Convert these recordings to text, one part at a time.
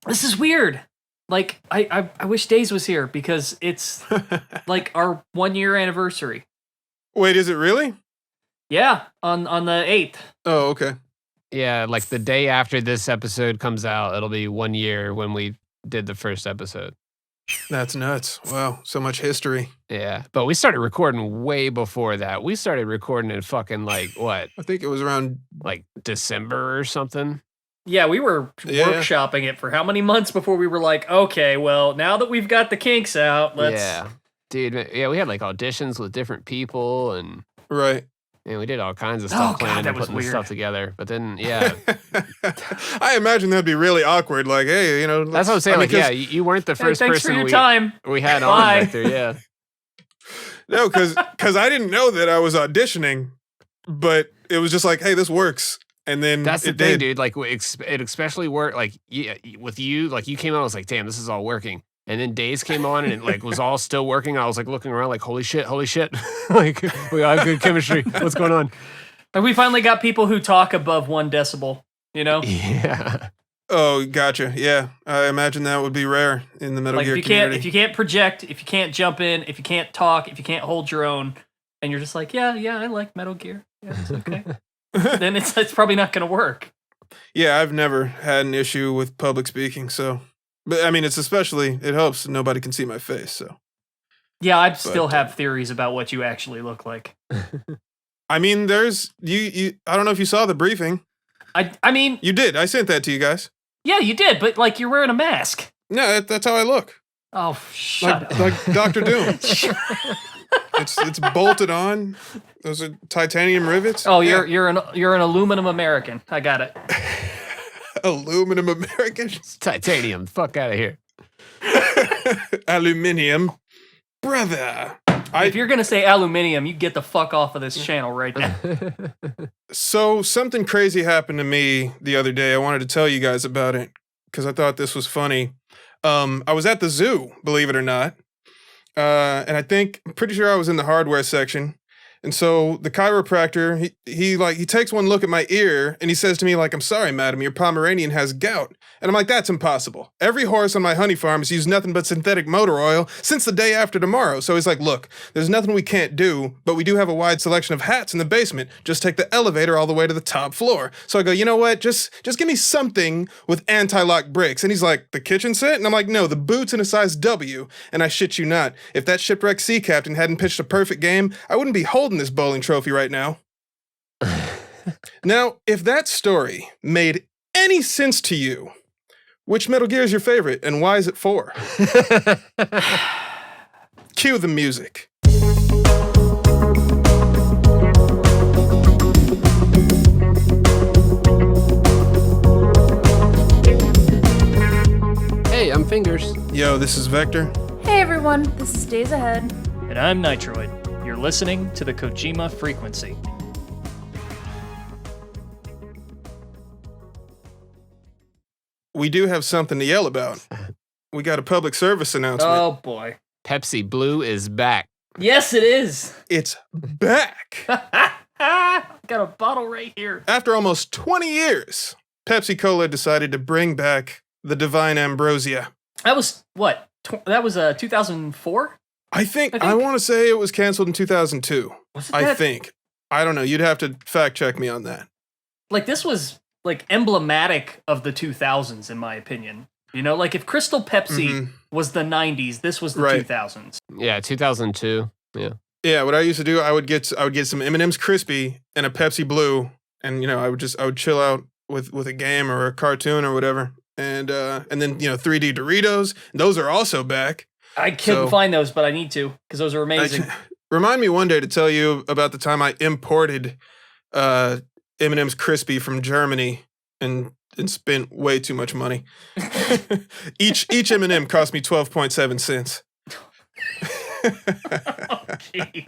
This is weird. Like, I wish Days was here because it's like our 1 year anniversary. Wait, is it really? Yeah, on the 8th. Oh, okay. Yeah, like the day after this episode comes out, it'll be 1 year when we did the first episode. That's nuts. Wow, so much history. Yeah, but we started recording way before that. We started recording in fucking like what? I think it was around like December or something. Yeah, we were workshopping it for how many months before we were like, okay, well, now that we've got the kinks out, let's... Yeah, dude, yeah, we had like auditions with different people and... Right. And we did all kinds of stuff planning and putting this stuff together. But then, yeah. I imagine that'd be really awkward. Like, hey, that's what I'm saying. Like, yeah, you weren't the first person we had on, Victor. Yeah. No, because I didn't know that I was auditioning, but it was just like, hey, this works. And then that's the thing, dude. Like, it especially worked. Like, with you, like, you came out, I was like, damn, this is all working. And then Days came on and it like was all still working. I was like looking around like, holy shit. Like, we got good chemistry. What's going on? And we finally got people who talk above 1 decibel, Yeah. Oh, gotcha. Yeah. I imagine that would be rare in the Metal Gear community. If you can't project, if you can't jump in, if you can't talk, if you can't hold your own, and you're just like, yeah, I like Metal Gear. Yeah, it's okay. Then it's probably not going to work. Yeah, I've never had an issue with public speaking, so... But I mean, it helps nobody can see my face, so. Yeah, I still have theories about what you actually look like. I mean, there's you I don't know if you saw the briefing. I mean, you did. I sent that to you guys. Yeah, you did, but like you're wearing a mask. No, that's how I look. Oh, shut up. Like Dr. Doom. It's bolted on. Those are titanium rivets. Oh, you're an aluminum American. I got it. Aluminum American? Titanium. Fuck out of here. Aluminium. Brother. If you're going to say aluminium, you get the fuck off of this channel right now. So, something crazy happened to me the other day. I wanted to tell you guys about it because I thought this was funny. I was at the zoo, believe it or not. And I'm pretty sure I was in the hardware section. And so the chiropractor, he takes one look at my ear and he says to me like, I'm sorry, madam, your Pomeranian has gout. And I'm like, that's impossible. Every horse on my honey farm has used nothing but synthetic motor oil since the day after tomorrow. So he's like, look, there's nothing we can't do, but we do have a wide selection of hats in the basement. Just take the elevator all the way to the top floor. So I go, you know what? Just give me something with anti-lock brakes. And he's like, the kitchen set? And I'm like, no, the boots in a size W. And I shit you not, if that shipwrecked sea captain hadn't pitched a perfect game, I wouldn't be holding this bowling trophy right now. Now, if that story made any sense to you, which Metal Gear is your favorite and why is it 4? Cue the music. Hey, I'm Fingers. Yo, this is Vector. Hey everyone, this is Days Ahead. And I'm Nitroid. You're listening to the Kojima Frequency. We do have something to yell about. We got a public service announcement. Oh boy. Pepsi Blue is back. Yes, it is. It's back. Got a bottle right here. After almost 20 years, Pepsi Cola decided to bring back the Divine Ambrosia. That was what? That was 2004? I want to say it was canceled in 2002. Was it I think. I don't know. You'd have to fact check me on that. Like this was like emblematic of the 2000s in my opinion. You know, like if Crystal Pepsi was the 90s, this was the 2000s. Yeah, 2002. Yeah. Yeah, what I used to do, I would get some M&M's Crispy and a Pepsi Blue, and I would chill out with a game or a cartoon or whatever. And then 3D Doritos, those are also back. I couldn't find those, but I need to because those are amazing. Remind me one day to tell you about the time I imported M&M's Crispy from Germany and spent way too much money. Each M&M cost me 12.7 cents. Oh, geez.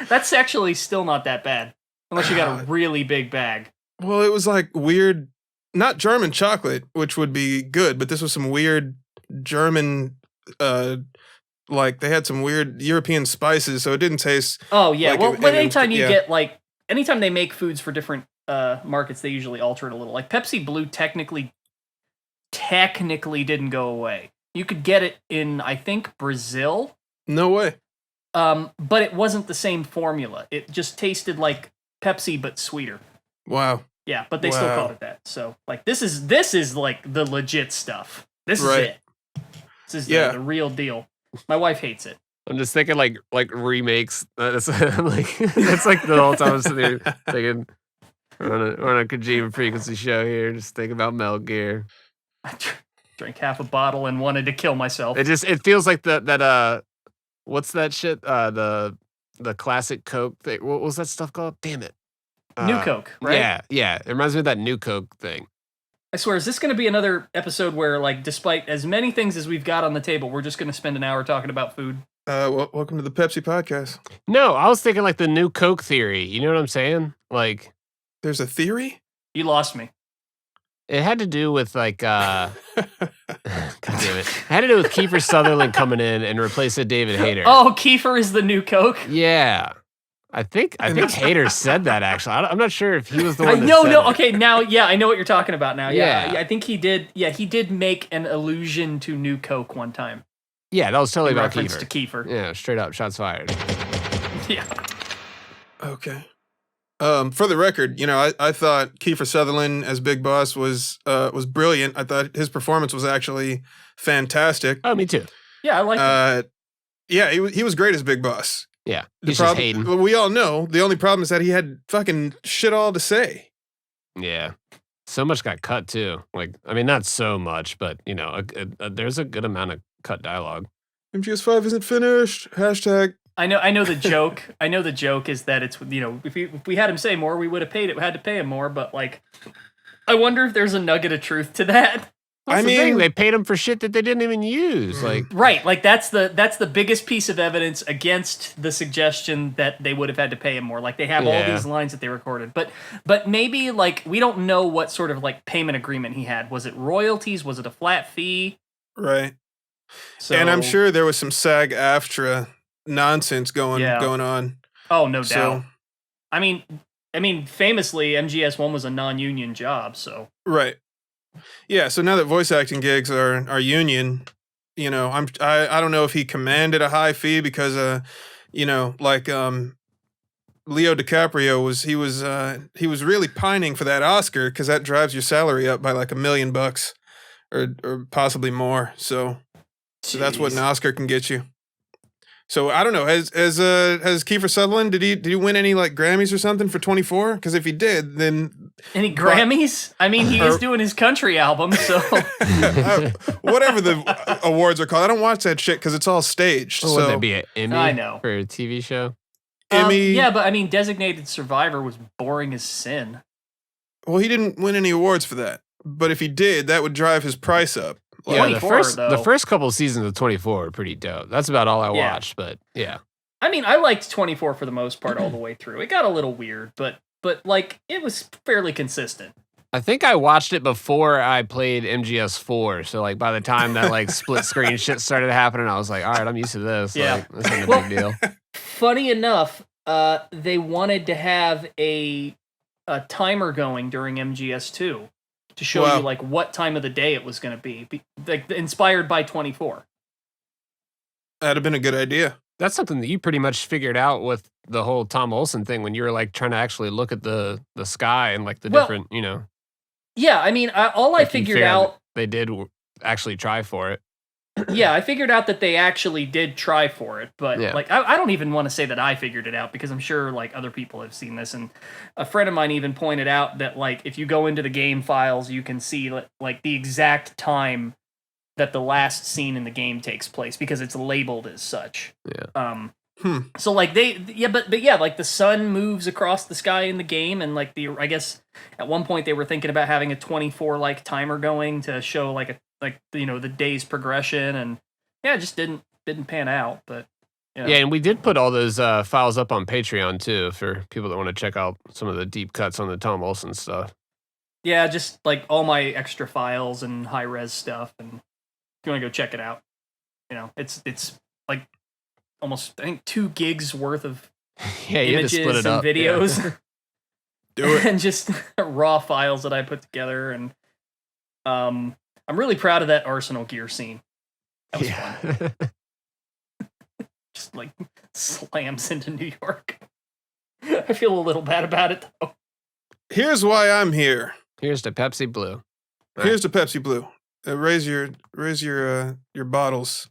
That's actually still not that bad, unless you got a really big bag. Well, it was like weird, not German chocolate, which would be good, but this was some weird German, like they had some weird European spices, so it didn't taste. Oh yeah, like but anytime you get anytime they make foods for different markets, they usually alter it a little. Like Pepsi Blue technically technically didn't go away. You could get it in, I think, Brazil. No way. But it wasn't the same formula. It just tasted like Pepsi but sweeter. Wow. Yeah, but they still Wow. called it that. So like this is like the legit stuff. This is Right. it. This is Yeah. the real deal. My wife hates it. I'm just thinking like remakes. That's like that's like the whole time I'm sitting there thinking we're on a Kojima Frequency show here, just thinking about Metal Gear. I drank half a bottle and wanted to kill myself. It feels like that what's that shit? The classic Coke thing. What was that stuff called? Damn it. New Coke, right? Yeah. It reminds me of that New Coke thing. I swear, is this going to be another episode where, like, despite as many things as we've got on the table, we're just going to spend an hour talking about food? Welcome to the Pepsi podcast. No, I was thinking like the New Coke theory. You know what I'm saying? Like, There's a theory? You lost me. it had to do with like God damn it. It had to do with Kiefer Sutherland coming in and replacing David Hayter. Oh, Kiefer is the new Coke? Yeah. I think Hayter said that actually. I'm not sure if he was the one that No, said no. it. Okay, now, yeah, I know what you're talking about now. Yeah, Yeah. I think he did. Yeah, he did make an allusion to New Coke one time. Yeah, that was totally In about reference Kiefer. to Kiefer. Yeah, straight up, shots fired. Yeah. Okay. For the record, I thought Kiefer Sutherland as Big Boss was brilliant. I thought his performance was actually fantastic. Oh, me too. Yeah, I like it. Yeah, he was great as Big Boss. Yeah, The he's just problem, hating. we all know the only problem is that he had fucking shit all to say. Yeah, so much got cut too. Like, I mean, not so much, but there's a good amount of cut dialogue. MGS5 isn't finished. Hashtag. I know the joke. I know the joke is that it's, if we had him say more, we would have had to pay him more. But like, I wonder if there's a nugget of truth to that. That's the thing, they paid him for shit that they didn't even use. Like, Right, like that's the biggest piece of evidence against the suggestion that they would have had to pay him more. Like they have all Yeah. these lines that they recorded, but maybe like we don't know what sort of like payment agreement he had. Was it royalties? Was it a flat fee? Right. So, And I'm sure there was some SAG-AFTRA nonsense going on. Oh, no So- doubt. I mean, famously, MGS1 was a non-union job, so Right. Yeah, so now that voice acting gigs are union, I don't know if he commanded a high fee because like Leo DiCaprio was really pining for that Oscar because that drives your salary up by like $1 million or possibly more. So that's what an Oscar can get you. So I don't know. Has Kiefer Sutherland did he win any like Grammys or something for 24? Because if he did, then any Grammys? I mean, he is doing his country album, so whatever the awards are called, I don't watch that shit because it's all staged. would So that be an Emmy I know. for a TV show? Emmy. yeah, but I mean, Designated Survivor was boring as sin. Well, he didn't win any awards for that. But if he did, that would drive his price up. Yeah, 24, the though. first couple of seasons of 24 are pretty dope. That's about all I Yeah. watched, but yeah. I mean, I liked 24 for the most part all the way through. It got a little weird, but like it was fairly consistent. I think I watched it before I played MGS4, so like by the time that like split screen shit started happening, I was like, all right, I'm used to this. Yeah. Like, this isn't a Well- big deal. Funny enough, they wanted to have a timer going during MGS2 to show Wow. you like what time of the day it was going to be, like inspired by 24. That'd have been a good idea. That's something that you pretty much figured out with the whole Tom Olsen thing when you were like trying to actually look at the sky and like the Well, different, Yeah, I mean, all I like, you figured figured out. they did actually try for it. Yeah, I figured out that they actually did try for it, but Yeah. like I don't even want to say that I figured it out because I'm sure like other people have seen this, and a friend of mine even pointed out that like if you go into the game files, you can see like the exact time that the last scene in the game takes place because it's labeled as such. Yeah. So like but yeah, like the sun moves across the sky in the game, and like I guess at one point they were thinking about having a 24 like timer going to show like the day's progression, and yeah, it just didn't pan out. But Yeah, and we did put all those files up on Patreon too for people that want to check out some of the deep cuts on the Tom Olsen stuff. yeah, just like all my extra files and high res stuff, and if you want to go check it out, it's like almost I think 2 gigs worth of Yeah, you had to images split it and up. yeah. videos. Do it. And just raw files that I put together, and I'm really proud of that Arsenal gear scene. That was fun. Just like slams into New York. I feel a little bad about it though. Here's why I'm here. Here's the Pepsi Blue. Here's the Pepsi Blue. Raise your bottles.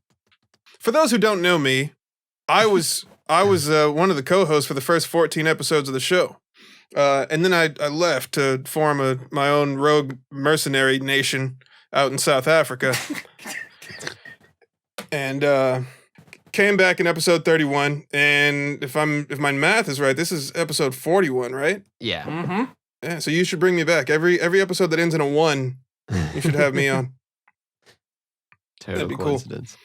For those who don't know me, I was one of the co-hosts for the first 14 episodes of the show, and then I left to form my own rogue mercenary nation out in South Africa, and came back in episode 31. And if my math is right, this is episode 41, right? Yeah. Mm-hmm. Yeah. So you should bring me back every episode that ends in a 1. You should have me on. Total That'd be coincidence.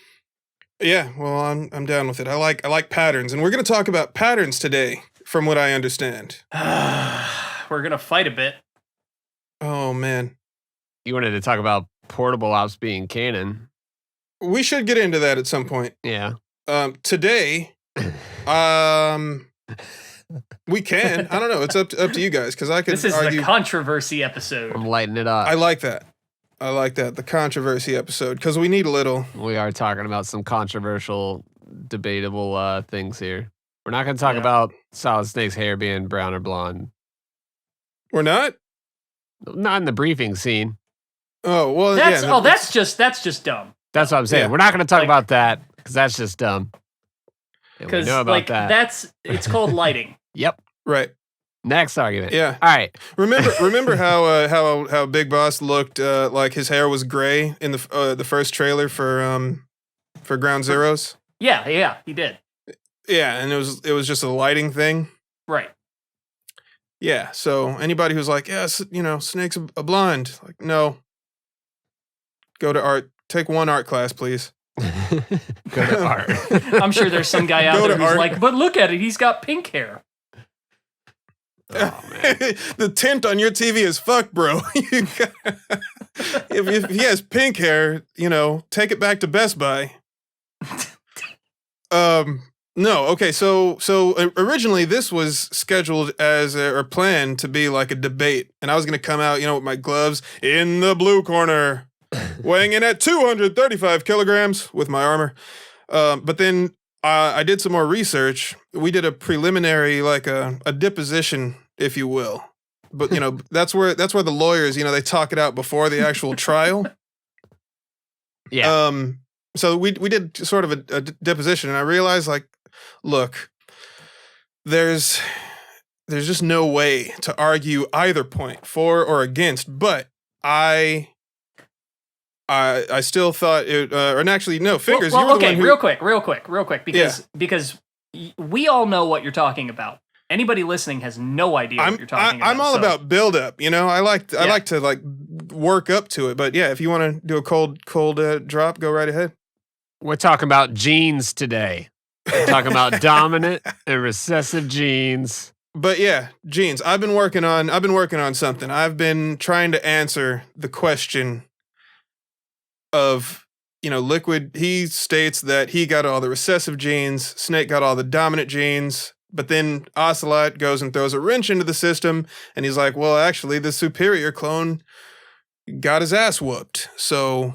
Cool. Yeah, well, I'm down with it. I like patterns, and we're gonna talk about patterns today, from what I understand. We're gonna fight a bit. Oh man, You wanted to talk about portable ops being canon. we should get into that at some point. Yeah. Today, we can. I don't know. It's up to you guys because I could This is argue. the controversy episode. I'm lighting it up. I like that. The controversy episode because we need a little. We are talking about some controversial, debatable things here. We're not going to talk Yeah. about Solid Snake's hair being brown or blonde. We're not. Not in the briefing scene. Oh well. That's yeah. that's just dumb. That's what I'm saying. Yeah. We're not going to talk Like- about that because that's just dumb. And we Because know about like that. it's called lighting. Yep. right. Next argument. Yeah. All right. Remember how Big Boss looked like his hair was gray in the first trailer for Ground Zeroes? Yeah, he did. Yeah, and it was just a lighting thing. Right. Yeah, so anybody who's like, yes, Snake's a blonde, like, no. Go to art. Take one art class, please. Go to art. I'm sure there's some guy out Go there to who's art. like, but look at it, he's got pink hair. Oh, man. The tint on your TV is fuck, bro. If he has pink hair, take it back to Best Buy. No, okay, so originally this was scheduled or planned to be like a debate, and I was gonna come out, with my gloves in the blue corner, weighing in at 235 kilograms with my armor. But then I did some more research. We did a preliminary, like a deposition, if you will. But that's where the lawyers, they talk it out before the actual trial. Yeah. So we did sort of a deposition, and I realized, like, look, there's just no way to argue either point for or against. But I still thought it, and actually, no, Fingers. Well, you were the okay, one who, real quick, because we all know what you're talking about. Anybody listening has no idea what you're talking about. I'm all so- about build up. I like to like work up to it. But yeah, if you want to do a cold drop, go right ahead. We're talking about genes today. We're talking about dominant and recessive genes. But yeah, genes. I've been working on something. I've been trying to answer the question of, Liquid. He states that he got all the recessive genes, Snake got all the dominant genes, but then Ocelot goes and throws a wrench into the system, and he's like, well, actually, the superior clone got his ass whooped. So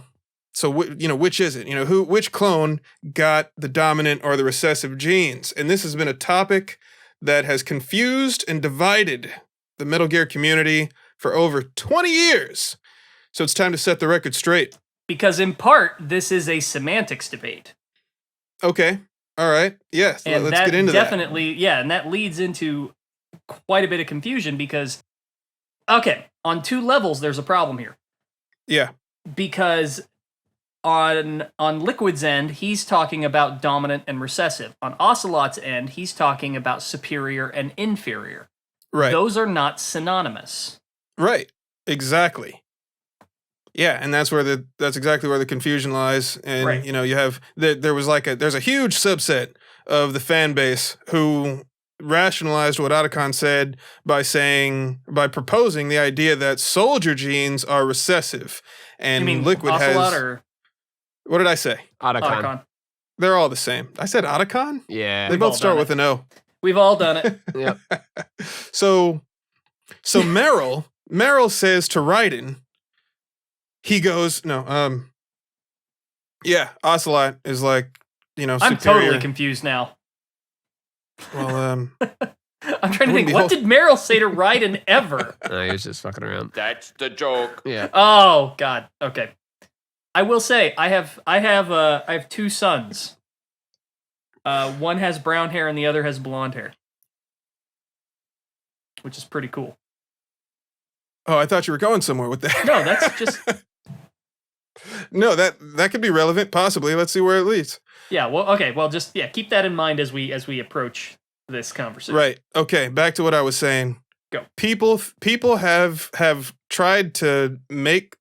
which is it? Which clone got the dominant or the recessive genes? And this has been a topic that has confused and divided the Metal Gear community for over 20 years. So it's time to set the record straight. Because in part, this is a semantics debate. Okay. All right. Yes. And Let's that get into definitely, yeah, and that leads into quite a bit of confusion because, okay, on two levels, there's a problem here. Yeah. Because on Liquid's end, he's talking about dominant and recessive. On Ocelot's end, he's talking about superior and inferior. Right. Those are not synonymous. Right. Exactly. Yeah, and that's exactly where the confusion lies. And Right. You have there's a huge subset of the fan base who rationalized what Otacon said by proposing the idea that soldier genes are recessive and You mean Liquid Ocelot has. or What did I say? Otacon. Otacon? They're all the same. I said Otacon? Yeah. They We've all both start done with an O. We've all done it. Yep. So Meryl says to Raiden, he goes, no, yeah, Ocelot is like, I'm superior. totally confused now. Well, I'm trying to think. What did Meryl say to Raiden ever? No, he was just fucking around. That's the joke. Yeah. Oh God. Okay. I will say I have two sons. One has brown hair and the other has blonde hair, which is pretty cool. Oh, I thought you were going somewhere with that. No, that's just No, that could be relevant, possibly. Let's see where it leads. yeah. Well, okay. Well, just keep that in mind as we approach this conversation. Right. Okay. Back to what I was saying. Go. People have tried to make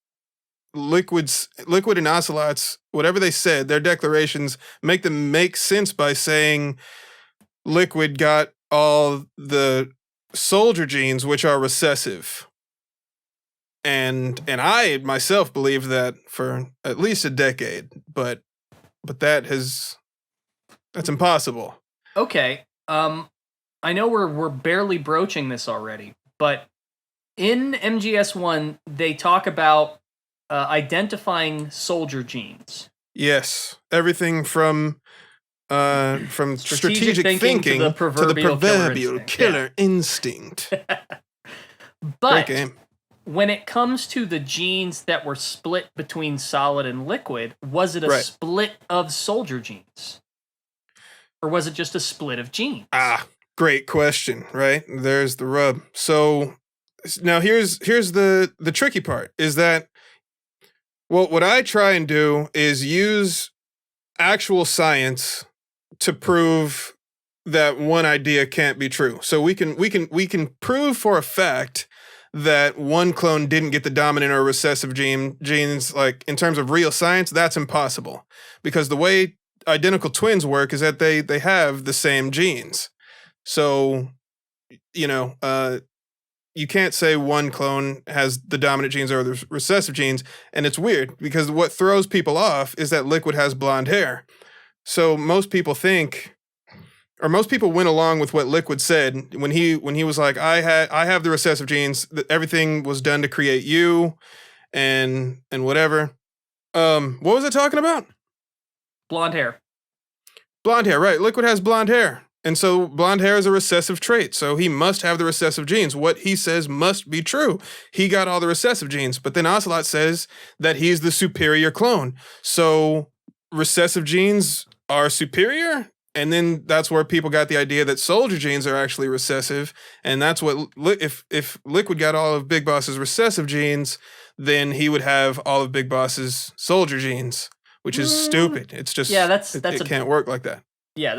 Liquid and Ocelot's, whatever they said, their declarations, make them make sense by saying Liquid got all the soldier genes, which are recessive. And I myself believe that for at least a decade, but that's impossible. Okay. I know we're barely broaching this already, but in MGS1 they talk about identifying soldier genes. Yes, everything from strategic thinking to the proverbial killer instinct. But Great game. when it comes to the genes that were split between solid and liquid, was it a Right. split of soldier genes? Or was it just a split of genes? Great question, right? There's the rub. So now here's the tricky part is that what I try and do is use actual science to prove that one idea can't be true. So we can prove for a fact that one clone didn't get the dominant or recessive genes, like in terms of real science. That's impossible because the way identical twins work is that they have the same genes. So, you can't say one clone has the dominant genes or the recessive genes. And it's weird because what throws people off is that Liquid has blonde hair. So most people went along with what Liquid said when he was like, I have the recessive genes, that everything was done to create you and whatever. What was it talking about? Blonde hair. Blonde hair, right. Liquid has blonde hair. And so blonde hair is a recessive trait. So he must have the recessive genes. What he says must be true. He got all the recessive genes. But then Ocelot says that he's the superior clone. So recessive genes are superior? And then that's where people got the idea that soldier genes are actually recessive. And that's what, if Liquid got all of Big Boss's recessive genes, then he would have all of Big Boss's soldier genes, which is stupid. It's just, it can't work like that. Yeah,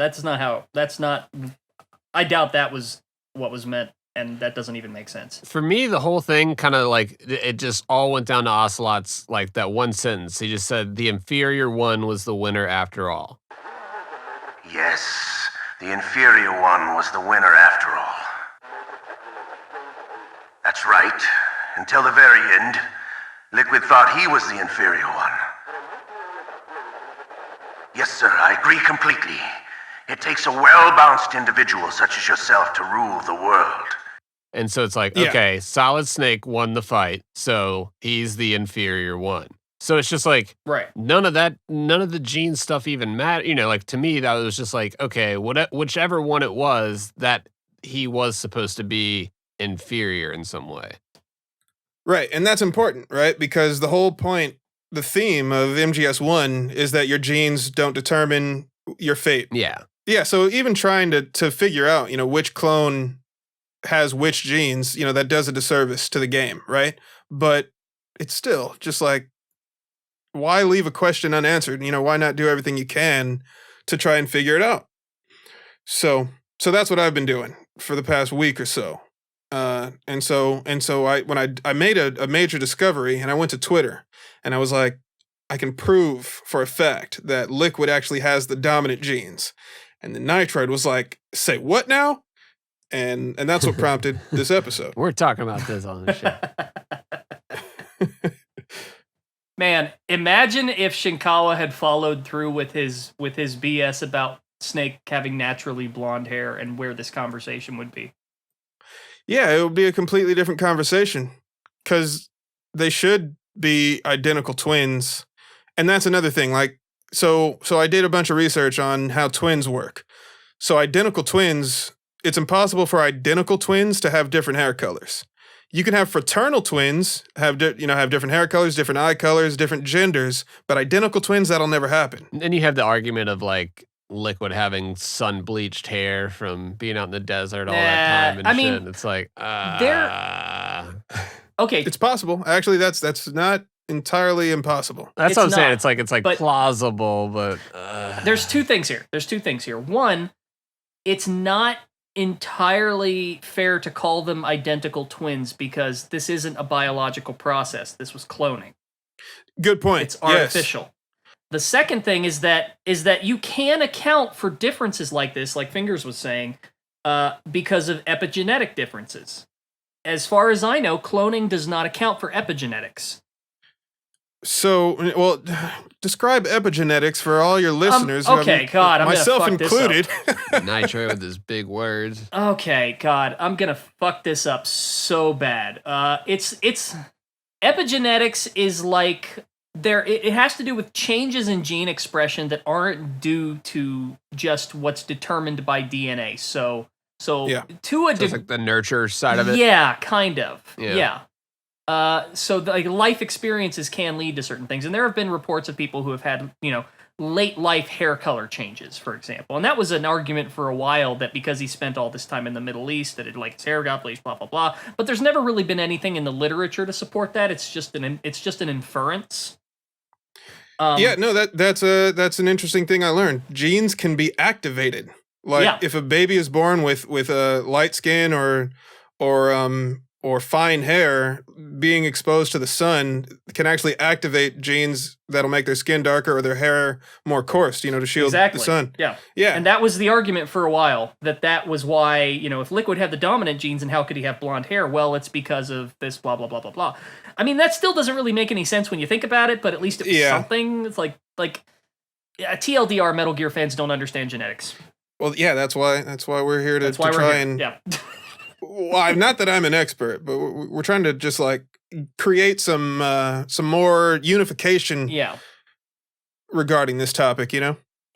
I doubt that was what was meant, and that doesn't even make sense. For me, the whole thing kind of like, it just all went down to Ocelot's, like that one sentence. He just said, the inferior one was the winner after all. Yes, the inferior one was the winner after all. That's right. Until the very end, Liquid thought he was the inferior one. Yes, sir, I agree completely. It takes a well-balanced individual such as yourself to rule the world. And so it's like, okay, Solid Snake won the fight, so he's the inferior one. So it's just like, right. None of the gene stuff even matter. Like to me, that was just like, okay, whichever one it was, that he was supposed to be inferior in some way. Right, and that's important, right? Because the whole point, the theme of MGS1 is that your genes don't determine your fate. Yeah. Yeah, so even trying to figure out, which clone has which genes, that does a disservice to the game, right? But it's still just like, why leave a question unanswered? Why not do everything you can to try and figure it out? So that's what I've been doing for the past week or so. And so I made a major discovery and I went to Twitter and I was like, I can prove for a fact that Liquid actually has the dominant genes. And the Nitroid was like, say what now? And that's what prompted this episode. We're talking about this on the show. Man, imagine if Shinkawa had followed through with his BS about Snake having naturally blonde hair and where this conversation would be. Yeah, it would be a completely different conversation because they should be identical twins. And that's another thing. Like, so I did a bunch of research on how twins work. So identical twins, it's impossible for identical twins to have different hair colors. You can have fraternal twins have different hair colors, different eye colors, different genders, but identical twins, that'll never happen. And you have the argument of like Liquid having sun bleached hair from being out in the desert all that time and shit. And it's like okay. It's possible. Actually, that's not entirely impossible. That's what I'm saying. It's like but plausible, but there's two things here. One, it's not entirely fair to call them identical twins because this isn't a biological process. This was cloning. Good point. It's artificial. Yes. The second thing is that you can account for differences like this, like Fingers was saying, because of epigenetic differences. As far as I know, cloning does not account for epigenetics. So, well, describe epigenetics for all your listeners. Okay, God, I'm myself gonna fuck included. This up. Nitro with his big words. Okay, God, I'm gonna fuck this up so bad. It's epigenetics is like it has to do with changes in gene expression that aren't due to just what's determined by DNA. So yeah. It's like the nurture side of it. Yeah, kind of. Yeah. So like life experiences can lead to certain things, and there have been reports of people who have had late life hair color changes, for example, and that was an argument for a while that because he spent all this time in the Middle East that his hair got bleached, blah blah blah. But there's never really been anything in the literature to support that. It's just an inference. That's an interesting thing I learned. Genes can be activated. Like if a baby is born with a light skin or fine hair, being exposed to the sun can actually activate genes that'll make their skin darker or their hair more coarse, to shield the sun. Yeah. Yeah. And that was the argument for a while, that was why, if Liquid had the dominant genes, and how could he have blonde hair? Well, it's because of this blah, blah, blah, blah, blah. I mean, that still doesn't really make any sense when you think about it, but at least it was something. It's like TLDR, Metal Gear fans don't understand genetics. Well, yeah, that's why we're here to try and... Yeah. Well, not that I'm an expert, but we're trying to just like create some more unification regarding this topic,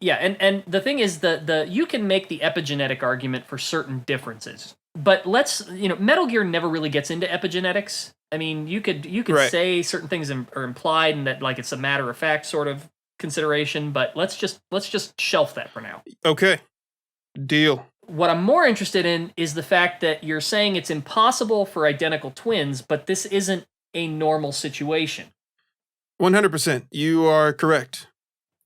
Yeah, and the thing is you can make the epigenetic argument for certain differences. But Metal Gear never really gets into epigenetics. I mean, you could say certain things are implied and that like it's a matter of fact sort of consideration, but let's just shelf that for now. Okay. Deal. What I'm more interested in is the fact that you're saying it's impossible for identical twins, but this isn't a normal situation. 100%. You are correct.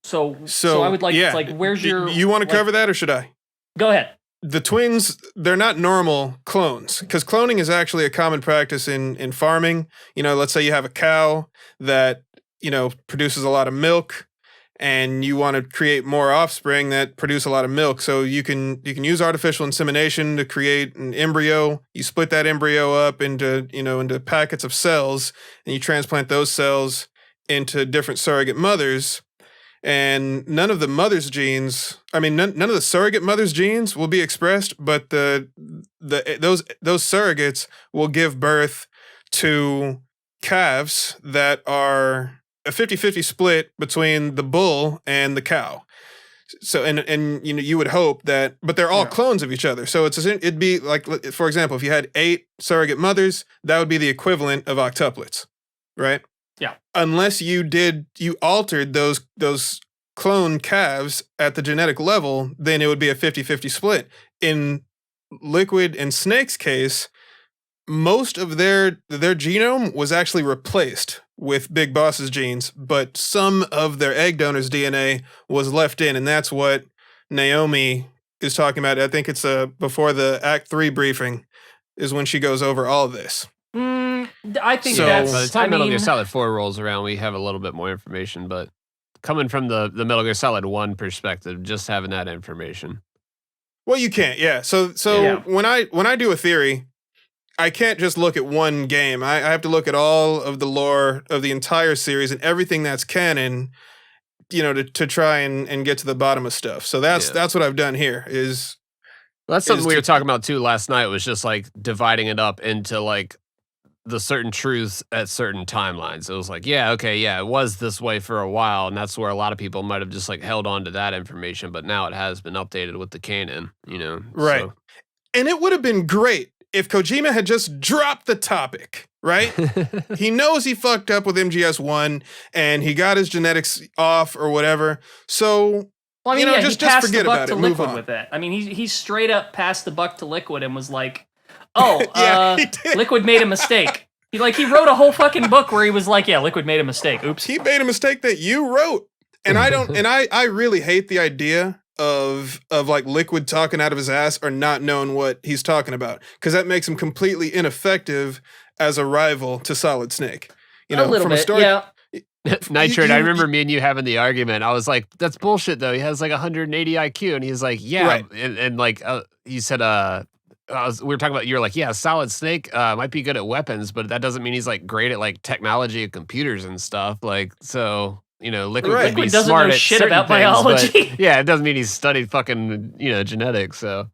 So I would like where's your... You want to cover that or should I? Go ahead. The twins, they're not normal clones because cloning is actually a common practice in farming. Let's say you have a cow that, produces a lot of milk, and you want to create more offspring that produce a lot of milk. So you can use artificial insemination to create an embryo. You split that embryo up into packets of cells, and you transplant those cells into different surrogate mothers. And none of the mother's genes, none of the surrogate mother's genes will be expressed, but those surrogates will give birth to calves that are a 50-50 split between the bull and the cow. So and you would hope that, but they're all clones of each other. So it'd be like, for example, if you had 8 surrogate mothers, that would be the equivalent of octuplets, right? Yeah. Unless you altered those clone calves at the genetic level, then it would be a 50-50 split. In Liquid and Snake's case, most of their genome was actually replaced with Big Boss's genes, but some of their egg donor's DNA was left in, and that's what Naomi is talking about. I think it's before the Act 3 briefing is when she goes over all of this. I think that's... By the time Metal Gear Solid 4 rolls around, we have a little bit more information, but coming from the Metal Gear Solid 1 perspective, just having that information. Well, you can't, yeah. So when I do a theory, I can't just look at one game. I have to look at all of the lore of the entire series and everything that's canon, to try and get to the bottom of stuff. So that's what I've done here is... Well, that's something we were talking about too last night, was just like dividing it up into like the certain truths at certain timelines. It was like, yeah, okay, yeah, it was this way for a while, and that's where a lot of people might have just like held on to that information, but now it has been updated with the canon, you know. Right. So. And it would have been great if Kojima had just dropped the topic, right? He knows he fucked up with MGS1 and he got his genetics off or whatever. So, well, I mean, just he passed forget the buck about to it. Move Liquid on. with that. I mean, he straight up passed the buck to Liquid and was like, "Oh, he did. Liquid made a mistake." He wrote a whole fucking book where he was like, "Yeah, Liquid made a mistake. Oops." He made a mistake that you wrote. And I really hate the idea of like Liquid talking out of his ass or not knowing what he's talking about, because that makes him completely ineffective as a rival to Solid Snake. You know, a little from bit, a story. yeah. Nitrate, I remember me and you having the argument. I was like, that's bullshit though. He has like 180 IQ. And he's like, yeah. Right. And like, you said, we were talking about, you're like, yeah, Solid Snake might be good at weapons, but that doesn't mean he's like great at like technology and computers and stuff. Like, so, you know, Liquid Right. could be Liquid doesn't smart know at shit certain about things, biology. but yeah, it doesn't mean he's studied fucking, you know, genetics. So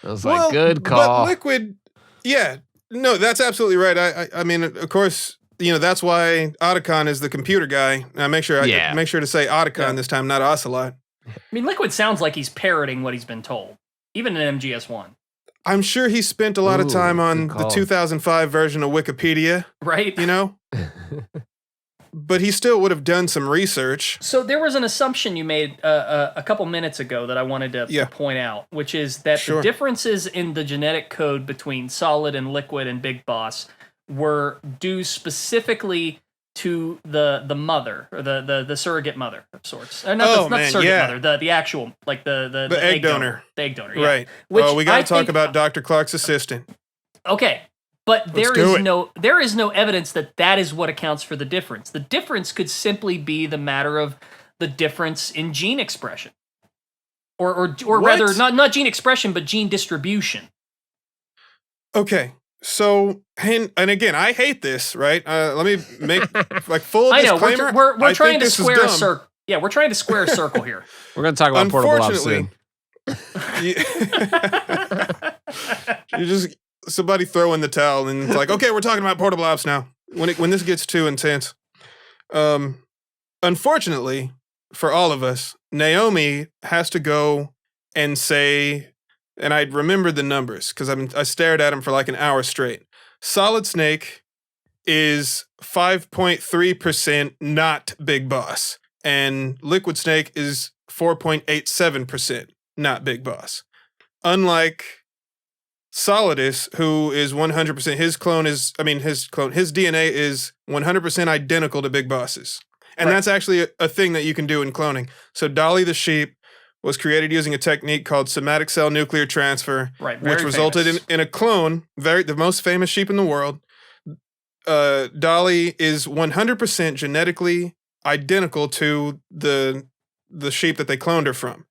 I was Well, like, good call. But Liquid, yeah, no, that's absolutely right. I mean, of course, you know, that's why Otacon is the computer guy. I make sure to say Otacon this time, not Ocelot. I mean, Liquid sounds like he's parroting what he's been told, even in MGS1. I'm sure he spent a lot of time on the 2005 version of Wikipedia, right? You know? But he still would have done some research. So there was an assumption you made a couple minutes ago that I wanted to point out, which is that the differences in the genetic code between Solid and Liquid and Big Boss were due specifically to the mother, or the surrogate mother of sorts. Not the surrogate mother, the actual, like the egg donor. The egg donor, yeah. Right. Which we got to talk about Dr. Clark's assistant. Okay. But there is no evidence that is what accounts for the difference. The difference could simply be the matter of the difference in gene expression. Or rather, not gene expression, but gene distribution. Okay. So, and again, I hate this, right? Let me make like full disclaimer. I know, we're trying to square a circle. Yeah, we're trying to square a circle here. We're going to talk about portable ops soon. You just somebody throw in the towel and it's like, okay, we're talking about portable ops now. When this gets too intense. Unfortunately, for all of us, Naomi has to go and say, and I remembered the numbers because I stared at them for like an hour straight. Solid Snake is 5.3% not Big Boss, and Liquid Snake is 4.87% not Big Boss. Unlike Solidus, who is 100%, his DNA is 100% identical to Big Boss's. And that's actually a thing that you can do in cloning. So Dolly the sheep was created using a technique called somatic cell nuclear transfer, which resulted in a clone, the most famous sheep in the world. Dolly is 100% genetically identical to the sheep that they cloned her from.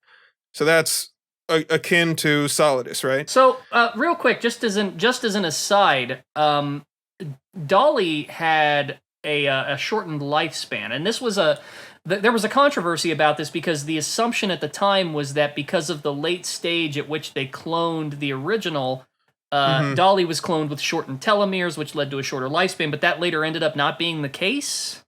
So that's akin to Solidus, right? So, real quick, just as an aside, Dolly had a shortened lifespan, and this was there was a controversy about this because the assumption at the time was that because of the late stage at which they cloned the original, Dolly was cloned with shortened telomeres, which led to a shorter lifespan, but that later ended up not being the case.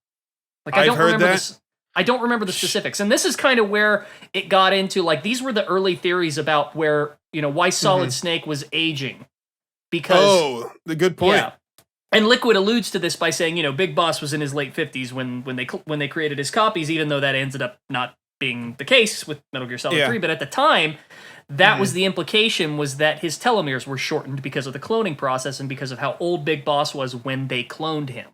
Like, I don't remember this. I don't remember the specifics. And this is kind of where it got into, like, these were the early theories about where, why Solid Snake was aging. Because the good point. Yeah. And Liquid alludes to this by saying, Big Boss was in his late 50s when they created his copies, even though that ended up not being the case with Metal Gear Solid 3. But at the time, that was the implication, was that his telomeres were shortened because of the cloning process and because of how old Big Boss was when they cloned him.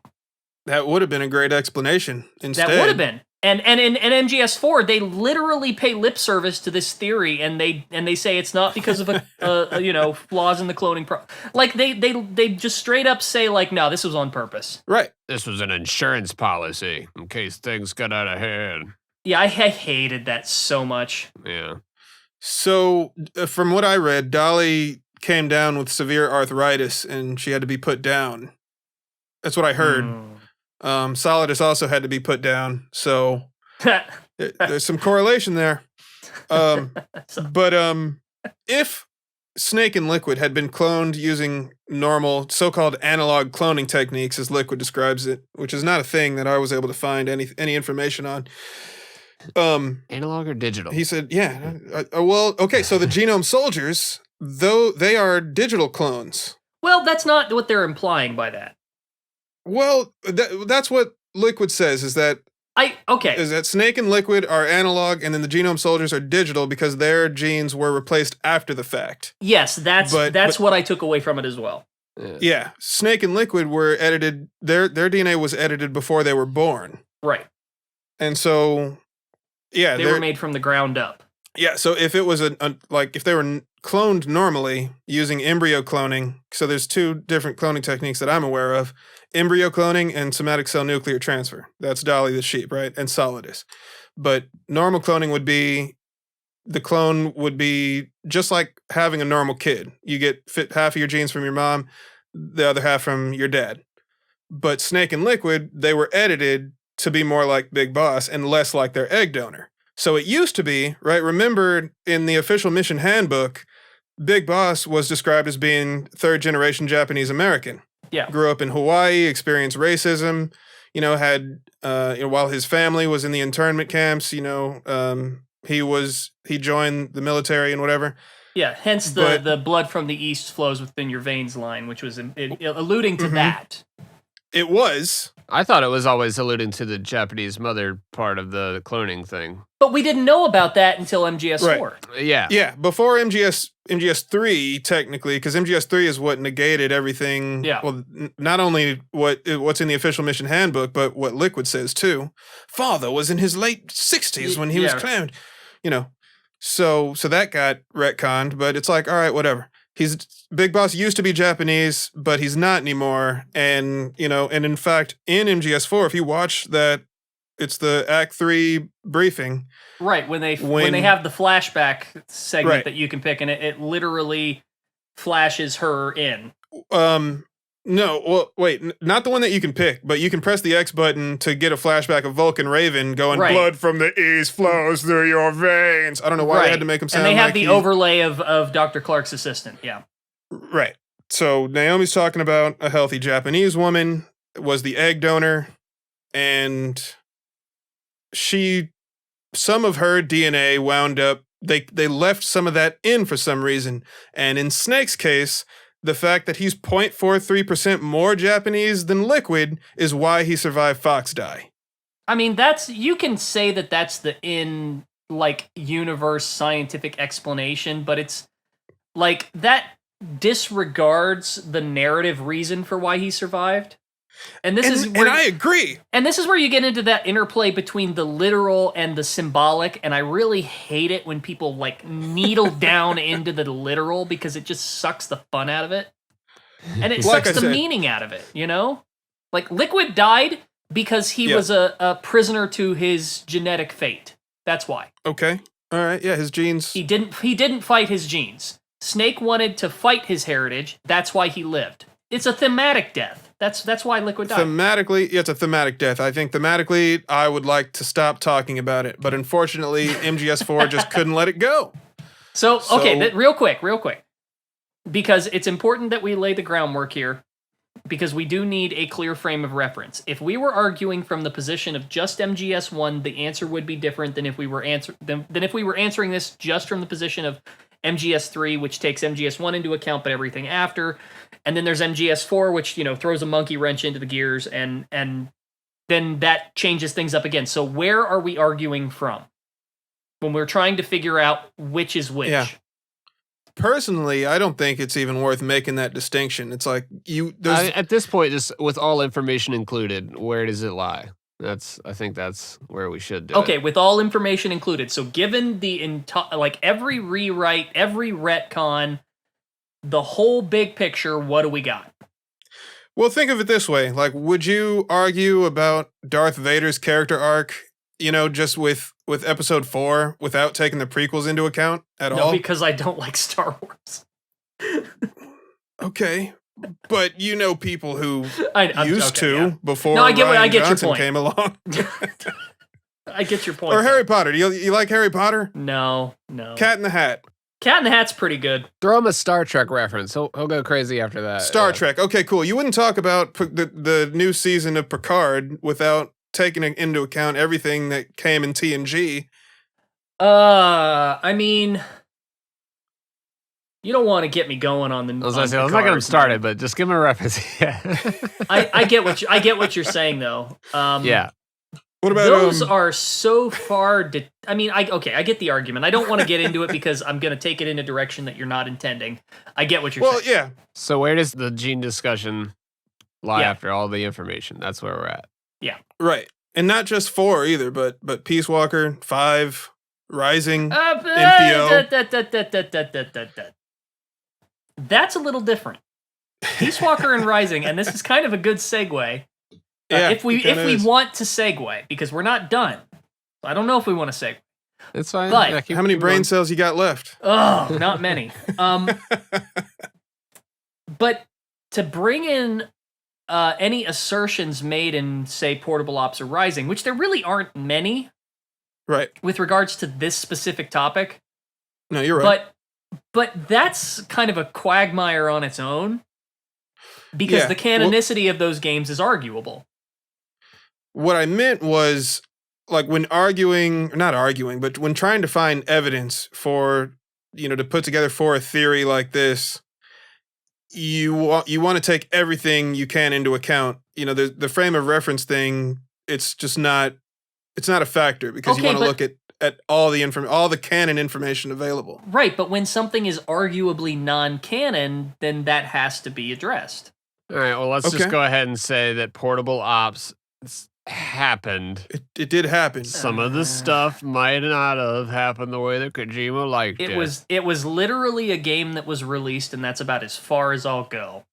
That would have been a great explanation instead. That would have been. And in MGS4, they literally pay lip service to this theory, and they say it's not because of flaws in the cloning like they just straight up say, like, no, this was on purpose. Right. This was an insurance policy in case things got out of hand. Yeah, I hated that so much. Yeah. So from what I read, Dolly came down with severe arthritis, and she had to be put down. That's what I heard. Solidus also had to be put down, so there's some correlation there. But if Snake and Liquid had been cloned using normal so-called analog cloning techniques, as Liquid describes it, which is not a thing that I was able to find any information on. Analog or digital? He said, yeah. Well, okay, so the Genome Soldiers, though they are digital clones. Well, that's not what they're implying by that. Well, that's what Liquid says, is that Snake and Liquid are analog, and then the Genome Soldiers are digital because their genes were replaced after the fact. Yes, that's what I took away from it as well. Yeah, Snake and Liquid were edited. Their DNA was edited before they were born. Right. And so, yeah, they were made from the ground up. Yeah, so if it was if they were cloned normally using embryo cloning, so there's two different cloning techniques that I'm aware of. Embryo cloning and somatic cell nuclear transfer. That's Dolly the sheep, right? And Solidus. But normal cloning would be, the clone would be just like having a normal kid. You get half of your genes from your mom, the other half from your dad. But Snake and Liquid, they were edited to be more like Big Boss and less like their egg donor. So it used to be, right? Remember in the official mission handbook, Big Boss was described as being third generation Japanese American. Yeah. Grew up in Hawaii, experienced racism, had, while his family was in the internment camps, he joined the military and whatever. Yeah, hence the blood from the east flows within your veins line, which was alluding to that. It was. I thought it was always alluding to the Japanese mother part of the cloning thing. But we didn't know about that until MGS4. Right. Yeah. Yeah, before MGS3, technically, because MGS3 is what negated everything. Yeah. Well, not only what's in the official mission handbook, but what Liquid says, too. Father was in his late 60s when he was claimed. So that got retconned, but it's like, all right, whatever. Big Boss used to be Japanese, but he's not anymore. And, and in fact, in MGS4, if you watch that, it's the Act 3 briefing. Right, when they have the flashback segment that you can pick, and it literally flashes her in. No, well, wait, not the one that you can pick, but you can press the X button to get a flashback of Vulcan Raven going, blood from the east flows through your veins. I don't know why they had to make him sound like and they have the overlay of Dr. Clark's assistant, yeah. Right. So Naomi's talking about a healthy Japanese woman, was the egg donor, and some of her DNA wound up, they left some of that in for some reason. And in Snake's case, the fact that he's 0.43% more Japanese than Liquid is why he survived Fox Die. I mean, you can say that's the universe scientific explanation, but it's like that disregards the narrative reason for why he survived. And I agree. And this is where you get into that interplay between the literal and the symbolic, and I really hate it when people needle down into the literal because it just sucks the fun out of it. And it sucks the meaning out of it, Like Liquid died because he was a prisoner to his genetic fate. That's why. Okay. All right. Yeah, his genes. He didn't fight his genes. Snake wanted to fight his heritage. That's why he lived. It's a thematic death. That's why Liquid died. Thematically, it's a thematic death. I think thematically, I would like to stop talking about it, but unfortunately, MGS4 just couldn't let it go. So okay, real quick, because it's important that we lay the groundwork here, because we do need a clear frame of reference. If we were arguing from the position of just MGS1, the answer would be different than if we were answering this just from the position of MGS3, which takes MGS1 into account, but everything after. And then there's MGS4, which, throws a monkey wrench into the gears, and then that changes things up again. So where are we arguing from when we're trying to figure out which is which? Yeah. Personally, I don't think it's even worth making that distinction. It's like at this point, just with all information included, where does it lie? I think that's where we should do it. With all information included. So given the every rewrite, every retcon, the whole big picture, what do we got? Well, think of it this way. Would you argue about Darth Vader's character arc, just with episode 4 without taking the prequels into account at all? No, because I don't like Star Wars. Okay. But people who before I get Ryan your Johnson point. came along. I get your point. Or Harry Potter. Do you like Harry Potter? No. Cat in the Hat. Cat in the Hat's pretty good. Throw him a Star Trek reference. He'll go crazy after that. Star Trek. Okay, cool. You wouldn't talk about the new season of Picard without taking into account everything that came in TNG. I mean, you don't want to get me going on the. Let's not get him started, but just give him a reference. Yeah. I get what you're saying though. Yeah. What about those are so far. I get the argument. I don't want to get into it because I'm going to take it in a direction that you're not intending. I get what you're saying. Well, yeah. So where does the gene discussion lie after all the information? That's where we're at. Yeah. Right. And not just 4 either, but Peace Walker, 5, Rising, MPO. That's a little different. Peace Walker and Rising, and this is kind of a good segue. If we want to segue, because we're not done. I don't know if we want to segue. It's fine. But how many brain cells you got left? Oh, not many. But to bring in any assertions made in, say, Portable Ops or Rising, which there really aren't many, right, with regards to this specific topic. No, you're right. But that's kind of a quagmire on its own, because the canonicity of those games is arguable. What I meant was, like, when not arguing, but when trying to find evidence for, to put together for a theory like this, you want to take everything you can into account. The frame of reference thing, it's just not, it's not a factor, because you want to look at all the canon information available. Right, but when something is arguably non-canon, then that has to be addressed. All right, well, let's just go ahead and say that Portable Ops happened. It did happen. Some of the stuff might not have happened the way that Kojima liked it. It was literally a game that was released, and that's about as far as I'll go.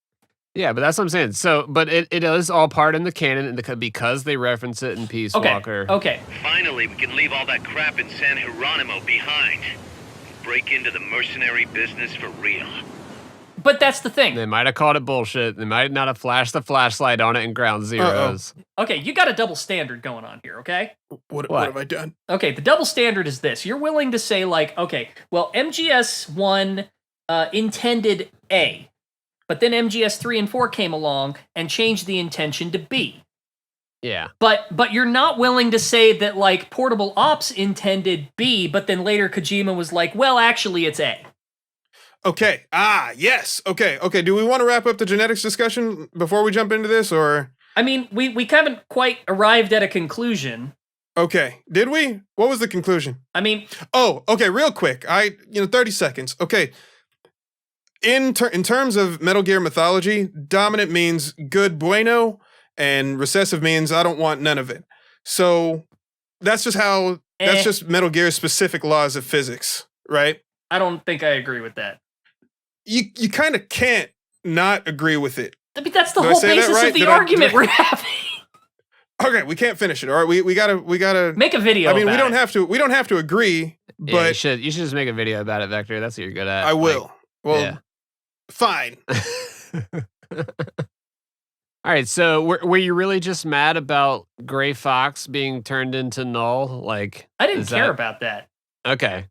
Yeah, but that's what I'm saying. So, but it is all part in the canon because they reference it in Peace Walker. Okay. Finally, we can leave all that crap in San Geronimo behind. Break into the mercenary business for real. But that's the thing. They might have called it bullshit. They might not have flashed the flashlight on it in Ground Zeroes. Okay, you got a double standard going on here, okay? What have I done? Okay, the double standard is this. You're willing to say, like, okay, well, MGS1 intended A, but then MGS 3 and 4 came along and changed the intention to B. Yeah. But you're not willing to say that, like, Portable Ops intended B, but then later Kojima was like, well, actually, it's A. Okay. Yes. Okay. Do we want to wrap up the genetics discussion before we jump into this, or? I mean, we haven't quite arrived at a conclusion. Okay. Did we? What was the conclusion? I mean... Oh, okay, real quick. 30 seconds. Okay. In terms of Metal Gear mythology, dominant means good bueno, and recessive means I don't want none of it. So that's just that's just Metal Gear's specific laws of physics, right? I don't think I agree with that. You kind of can't not agree with it. I mean, that's the whole basis of the argument we're having. Okay, we can't finish it. All right, we gotta make a video. I mean, we don't have to agree. But yeah, you should just make a video about it, Vector. That's what you're good at. I will. Fine. All right. So were you really just mad about Gray Fox being turned into Null? Like, I didn't care about that. Okay.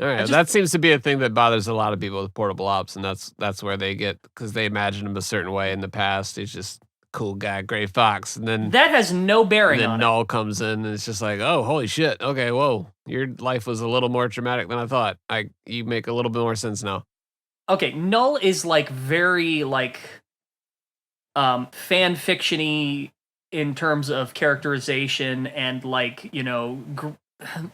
All right, that seems to be a thing that bothers a lot of people with Portable Ops, and that's where they get, because they imagine him a certain way in the past. He's just cool guy, Gray Fox, and then that has no bearing on it. Then Null comes in, and it's just like, oh, holy shit, okay, whoa, your life was a little more traumatic than I thought. You make a little bit more sense now. Okay, Null is like very like fan fiction-y in terms of characterization, and like,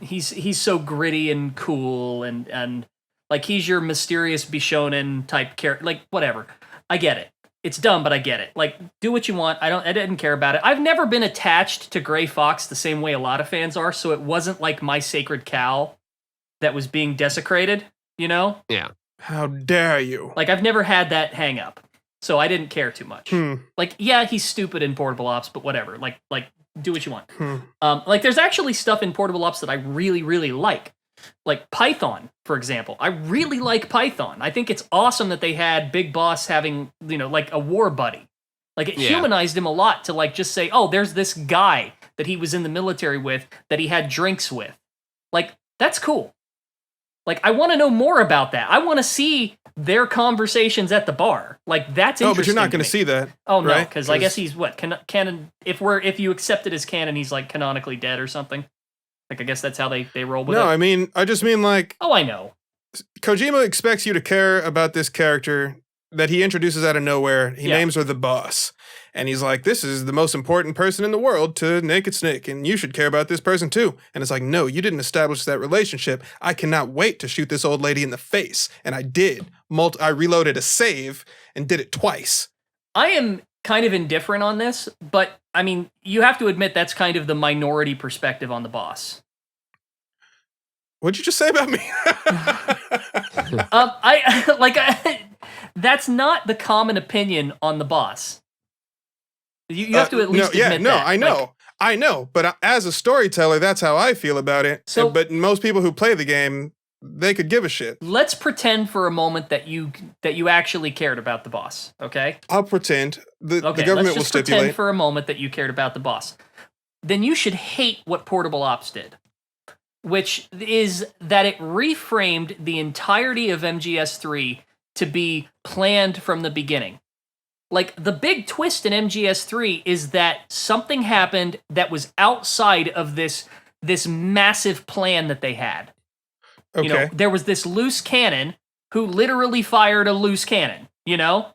he's so gritty and cool, and like he's your mysterious Bishonen type character. Like, whatever, I get it. It's dumb, but I get it. Like, do what you want. I didn't care about it. I've never been attached to Gray Fox the same way a lot of fans are, so it wasn't like my sacred cow that was being desecrated. Yeah. How dare you? Like, I've never had that hang up, so I didn't care too much. Like, yeah, he's stupid in Portable Ops, but whatever. Like. Do what you want. Like, there's actually stuff in Portable Ops that I really, really like. Like Python, for example. I really like Python. I think it's awesome that they had Big Boss having, like a war buddy. Like, it humanized him a lot to, like, just say, oh, there's this guy that he was in the military with that he had drinks with. Like, that's cool. Like, I want to know more about that. I want to see their conversations at the bar. Like, that's interesting. Oh, but you're not going to to see that. Oh no, right? because I guess he's what canon. If you accept it as canon, he's like canonically dead or something. Like, I guess that's how they roll with it. No, I just mean like Oh, I know. Kojima expects you to care about this character that he introduces out of nowhere. He names her the boss. And he's like, this is the most important person in the world to Naked Snake, and you should care about this person too. And it's like, no, you didn't establish that relationship. I cannot wait to shoot this old lady in the face. And I did. I reloaded a save and did it twice. I am kind of indifferent on this, but I mean, you have to admit that's kind of the minority perspective on the boss. What'd you just say about me? That's not the common opinion on the boss. You have to at least admit that. I know. But as a storyteller, that's how I feel about it. So, but most people who play the game, they could give a shit. Let's pretend for a moment that you actually cared about the boss. Okay. I'll pretend. The government let's will just stipulate. Pretend for a moment that you cared about the boss. Then you should hate what Portable Ops did, which is that it reframed the entirety of MGS3 to be planned from the beginning. Like, the big twist in MGS3 is that something happened that was outside of this massive plan that they had. Okay. You know, there was this loose cannon who literally fired a loose cannon, you know?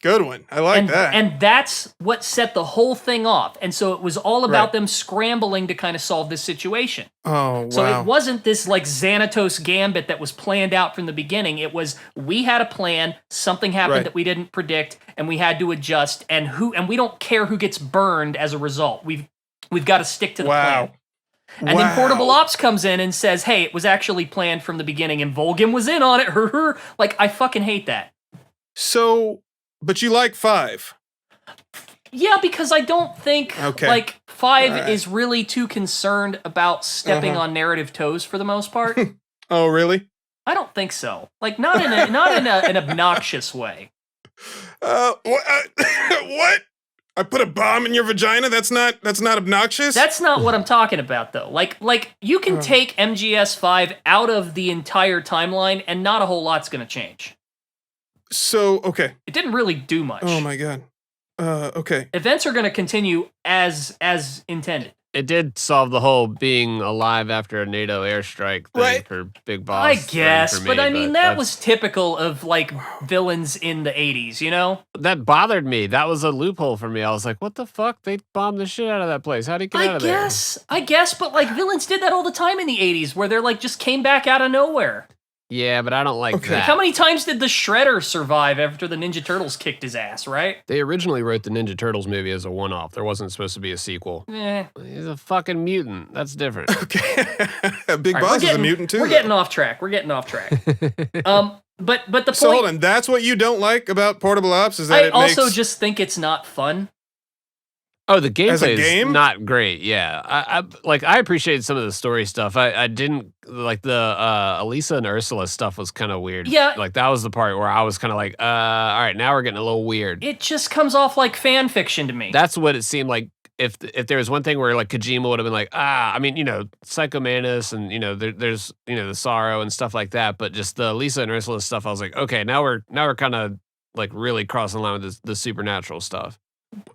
Good one. I like that. And that's what set the whole thing off. And so it was all about them scrambling to kind of solve this situation. Oh, wow. So it wasn't this like Xanatos gambit that was planned out from the beginning. It was, we had a plan, something happened that we didn't predict, and we had to adjust, and we don't care who gets burned as a result. We've got to stick to the plan. And then Portable Ops comes in and says, hey, it was actually planned from the beginning, and Volgin was in on it. Like, I fucking hate that. So, but you like 5? Yeah, because I don't think like 5 is really too concerned about stepping on narrative toes for the most part. Oh, really? I don't think so. Like, not in an obnoxious way. What? I put a bomb in your vagina? That's not obnoxious? That's not what I'm talking about, though. Like you can take MGS5 out of the entire timeline, and not a whole lot's gonna change. So, okay. It didn't really do much. Oh my god. Okay. Events are gonna continue as intended. It did solve the whole being alive after a NATO airstrike thing for Big Boss. I guess, for me, but I mean, that was typical of, like, villains in the 80s, you know? That bothered me. That was a loophole for me. I was like, what the fuck? They bombed the shit out of that place. How'd he get out of there? I guess, but, like, villains did that all the time in the 80s, where they're, like, just came back out of nowhere. Yeah, but I don't like that. Like, how many times did the Shredder survive after the Ninja Turtles kicked his ass, right? They originally wrote the Ninja Turtles movie as a one-off. There wasn't supposed to be a sequel. He's a fucking mutant. That's different. Okay. Big Boss is a mutant too. We're getting off track. But the point. So hold on. That's what you don't like about Portable Ops is that I also just think it's not fun. Oh, the gameplay game? is not great. Yeah, I appreciated some of the story stuff. I didn't like the Elisa and Ursula stuff was kind of weird. Yeah, like that was the part where I was kind of like, all right, now we're getting a little weird. It just comes off like fan fiction to me. That's what it seemed like. If there was one thing where like Kojima would have been like, I mean, you know, Psycho Mantis and you know, there's you know the Sorrow and stuff like that, but just the Lisa and Ursula stuff, I was like, okay, now we're kind of like really crossing the line with the supernatural stuff.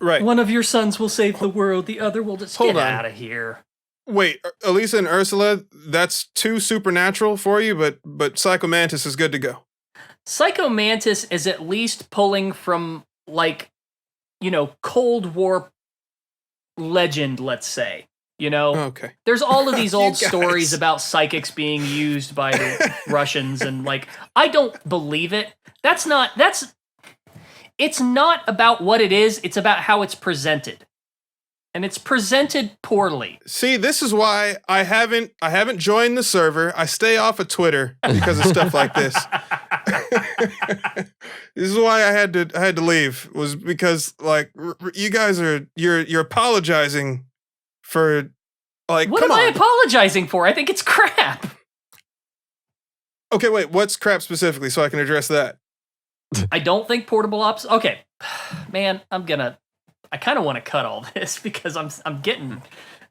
Right. One of your sons will save the world, the other will just get out of here. Wait, Elisa and Ursula, that's too supernatural for you, but Psycho Mantis is good to go. Psycho Mantis is at least pulling from, like, you know, Cold War legend, let's say. You know? Okay. There's all of these old stories about psychics being used by the Russians, and, like, I don't believe it. It's not about what it is, it's about how it's presented. And it's presented poorly. See, this is why I haven't joined the server. I stay off of Twitter because of stuff like this. This is why I had to leave, was because like you guys you're apologizing for like what am I apologizing for? I think it's crap. Okay, wait, what's crap specifically so I can address that? I don't think Portable Ops. Okay, man, I'm gonna I kind of want to cut all this because I'm getting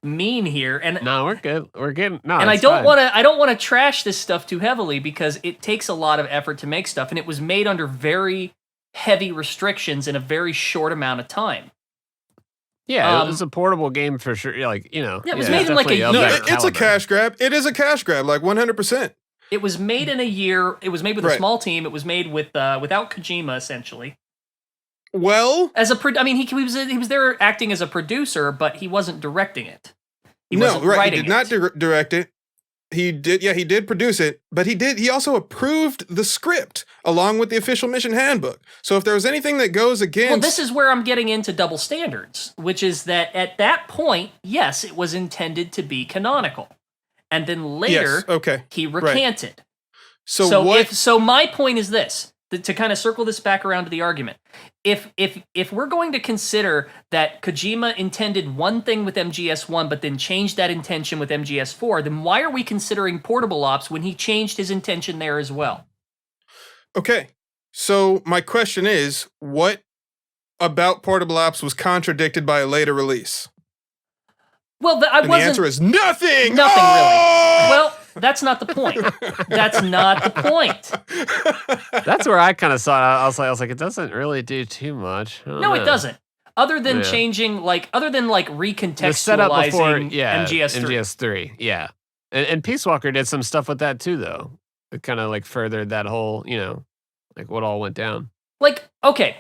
mean here, and No, we're good. We're getting no. and I it's don't fine. want to. I don't want to trash this stuff too heavily because it takes a lot of effort to make stuff, and it was made under very heavy restrictions in a very short amount of time. Yeah, it was a portable game for sure. Like Yeah, it was made in like a definitely of year. No, that it's a caliber. cash grab. It is a cash grab, like 100%. It was made in a year. It was made with a Right. small team. It was made with without Kojima essentially. Well, As a I mean, he was there acting as a producer, but he wasn't directing it. He no, wasn't right. He writing did not it. direct it. He did produce it, but he also approved the script along with the official mission handbook. So if there was anything that goes against Well, this is where I'm getting into double standards, which is that at that point, yes, it was intended to be canonical, and then later Yes, okay. he recanted. So what So my point is this: to kind of circle this back around to the argument. If we're going to consider that Kojima intended one thing with MGS1 but then changed that intention with MGS4, then why are we considering portable ops when he changed his intention there as well? Okay. So my question is, what about portable ops was contradicted by a later release? Well, I And the wasn't. answer is nothing. Nothing Oh! really. Well, that's not the point. That's not the point. That's where I kind of saw it. I was like, it doesn't really do too much. I don't No, it know. doesn't. Other than Yeah. changing, other than The setup before, recontextualizing yeah, MGS3. MGS3, yeah. And Peace Walker did some stuff with that too, though. It kind of like furthered that whole, like what all went down. Like, okay,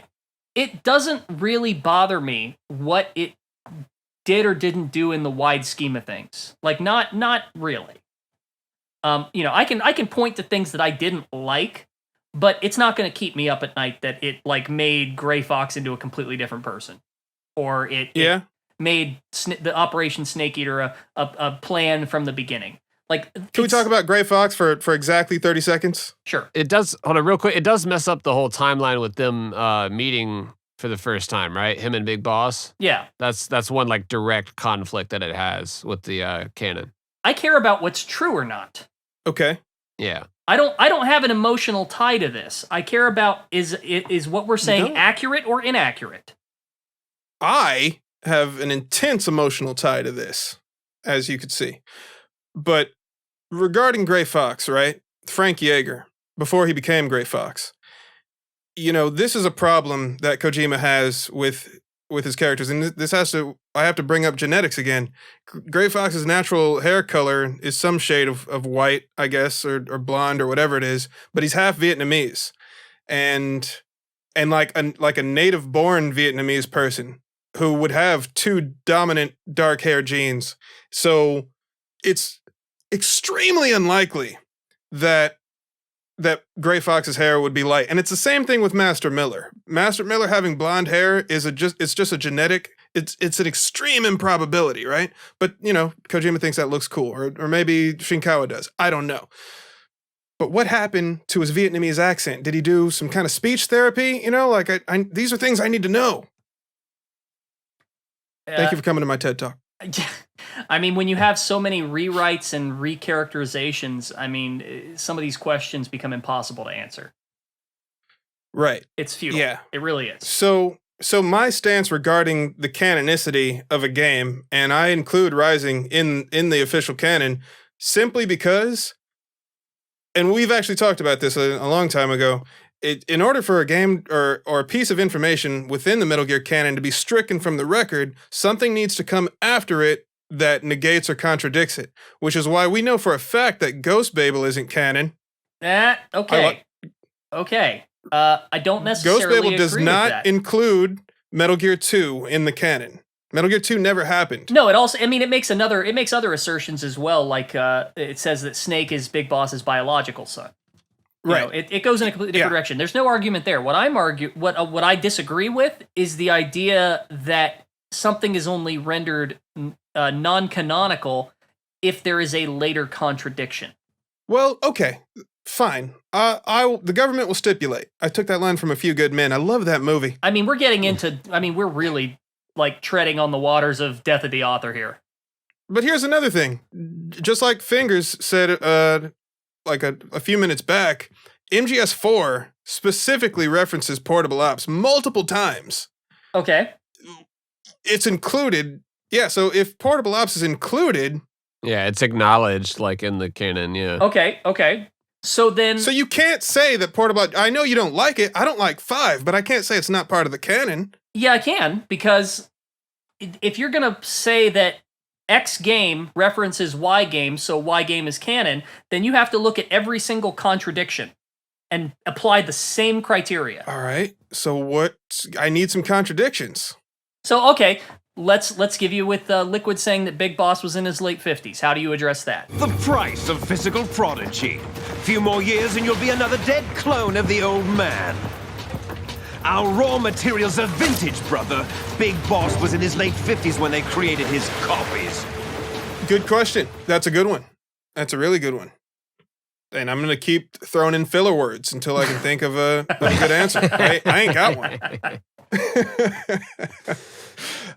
it doesn't really bother me what it did or didn't do in the wide scheme of things. Like, not really. I can point to things that I didn't like, but it's not going to keep me up at night that it like made Gray Fox into a completely different person, or it made the Operation Snake Eater a plan from the beginning. Like, Can we talk about Gray Fox for exactly 30 seconds? Sure. It does. Hold on, real quick. It does mess up the whole timeline with them meeting for the first time, right? Him and Big Boss. Yeah. That's one like direct conflict that it has with the canon. I care about what's true or not. Okay. Yeah. I don't have an emotional tie to this. I care about is what we're saying don't? accurate or inaccurate. I have an intense emotional tie to this, as you could see. But regarding Gray Fox, right? Frank Yeager, before he became Gray Fox, this is a problem that Kojima has with his characters, and I have to bring up genetics again. Gray Fox's natural hair color is some shade of white, I guess, or blonde or whatever it is, but he's half Vietnamese, and like a native born Vietnamese person who would have two dominant dark hair genes. So it's extremely unlikely that Gray Fox's hair would be light. And it's the same thing with Master Miller. Master Miller having blonde hair it's just a genetic, it's an extreme improbability, right? But, Kojima thinks that looks cool, or maybe Shinkawa does. I don't know. But what happened to his Vietnamese accent? Did he do some kind of speech therapy? These are things I need to know. Thank you for coming to my TED Talk. I mean, when you have so many rewrites and recharacterizations, I mean, some of these questions become impossible to answer. Right. It's futile. Yeah. It really is. So my stance regarding the canonicity of a game, and I include Rising in the official canon, simply because, and we've actually talked about this a long time ago, in order for a game or a piece of information within the Metal Gear canon to be stricken from the record, something needs to come after it that negates or contradicts it, which is why we know for a fact that Ghost Babel isn't canon. Okay. Okay. I don't necessarily Ghost Babel does agree with not that. include Metal Gear 2 in the canon. Metal Gear 2 never happened. No, it makes other assertions as well, like it says that Snake is Big Boss's biological son. Right. It goes in a completely different direction. There's no argument there. What I disagree with is the idea that something is only rendered non-canonical if there is a later contradiction. Well, okay, fine. The government will stipulate. I took that line from A Few Good Men. I love that movie. I mean, we're really like treading on the waters of Death of the Author here. But here's another thing. Just like Fingers said like a few minutes back, MGS4 specifically references portable ops multiple times. Okay. it's included. Yeah, so if portable ops is included, Yeah, it's acknowledged like in the canon. Yeah. Okay. So then, so you can't say that portable. I know you don't like it. I don't like 5, but I can't say it's not part of the canon. yeah, I can, because if you're gonna say that X game references Y game, so Y game is canon, then you have to look at every single contradiction and apply the same criteria. All right. So what? I need some contradictions. So okay, let's give you with Liquid saying that Big Boss was in his late 50s. How do you address that? The price of physical prodigy. Few more years and you'll be another dead clone of the old man. Our raw materials are vintage, brother. Big Boss was in his late 50s when they created his copies. Good question. That's a good one. That's a really good one. And I'm gonna keep throwing in filler words until I can think of a good answer. I ain't got one.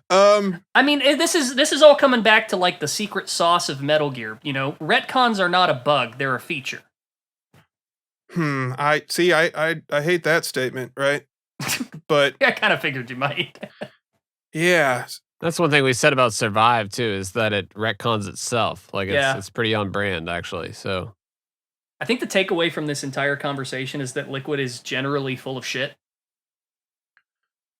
I mean, this is all coming back to like the secret sauce of Metal Gear. You know, retcons are not a bug; they're a feature. I see. I hate that statement, right? But I kind of figured you might. yeah, That's one thing we said about Survive too, is that it retcons itself. Like it's pretty on brand actually. So I think the takeaway from this entire conversation is that Liquid is generally full of shit.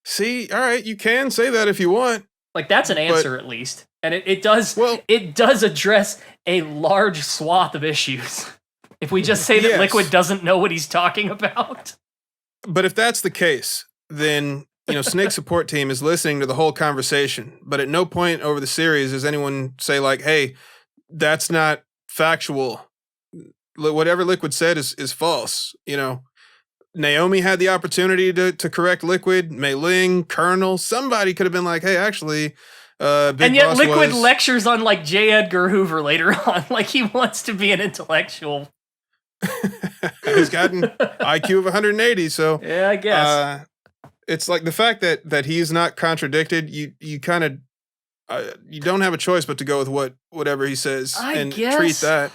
see, all right, you can say that if you want. Like that's an answer at least, and it does address a large swath of issues. If we just say that Yes. Liquid doesn't know what he's talking about. But if that's the case, then Snake support team is listening to the whole conversation. But at no point over the series does anyone say like, "Hey, that's not factual. Whatever Liquid said is false." Naomi had the opportunity to correct Liquid. Mei Ling, Colonel, somebody could have been like, "Hey, actually, Big And yet Boss Liquid was-" lectures on like J. Edgar Hoover later on, like he wants to be an intellectual. He's gotten IQ of 180, so Yeah, I guess. it's like the fact that he's not contradicted. You kind of you don't have a choice but to go with whatever he says and treat guess. that.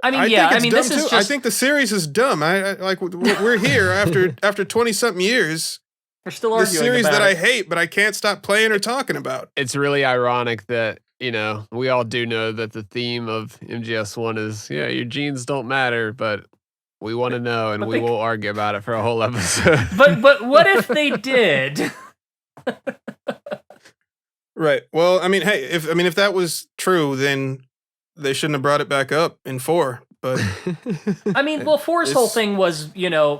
I mean, think it's dumb this is too. just. I think the series is dumb. I like we're here after 20 something years. we're still The arguing series about that I it. hate, but I can't stop playing or talking about. it's really ironic that, we all do know that the theme of MGS1 is, your genes don't matter, but we want to know and But we they- will argue about it for a whole episode. But what if they did? Right. Well, I mean, hey, if that was true, then they shouldn't have brought it back up in 4. But I mean, well, Four's whole It's- thing was,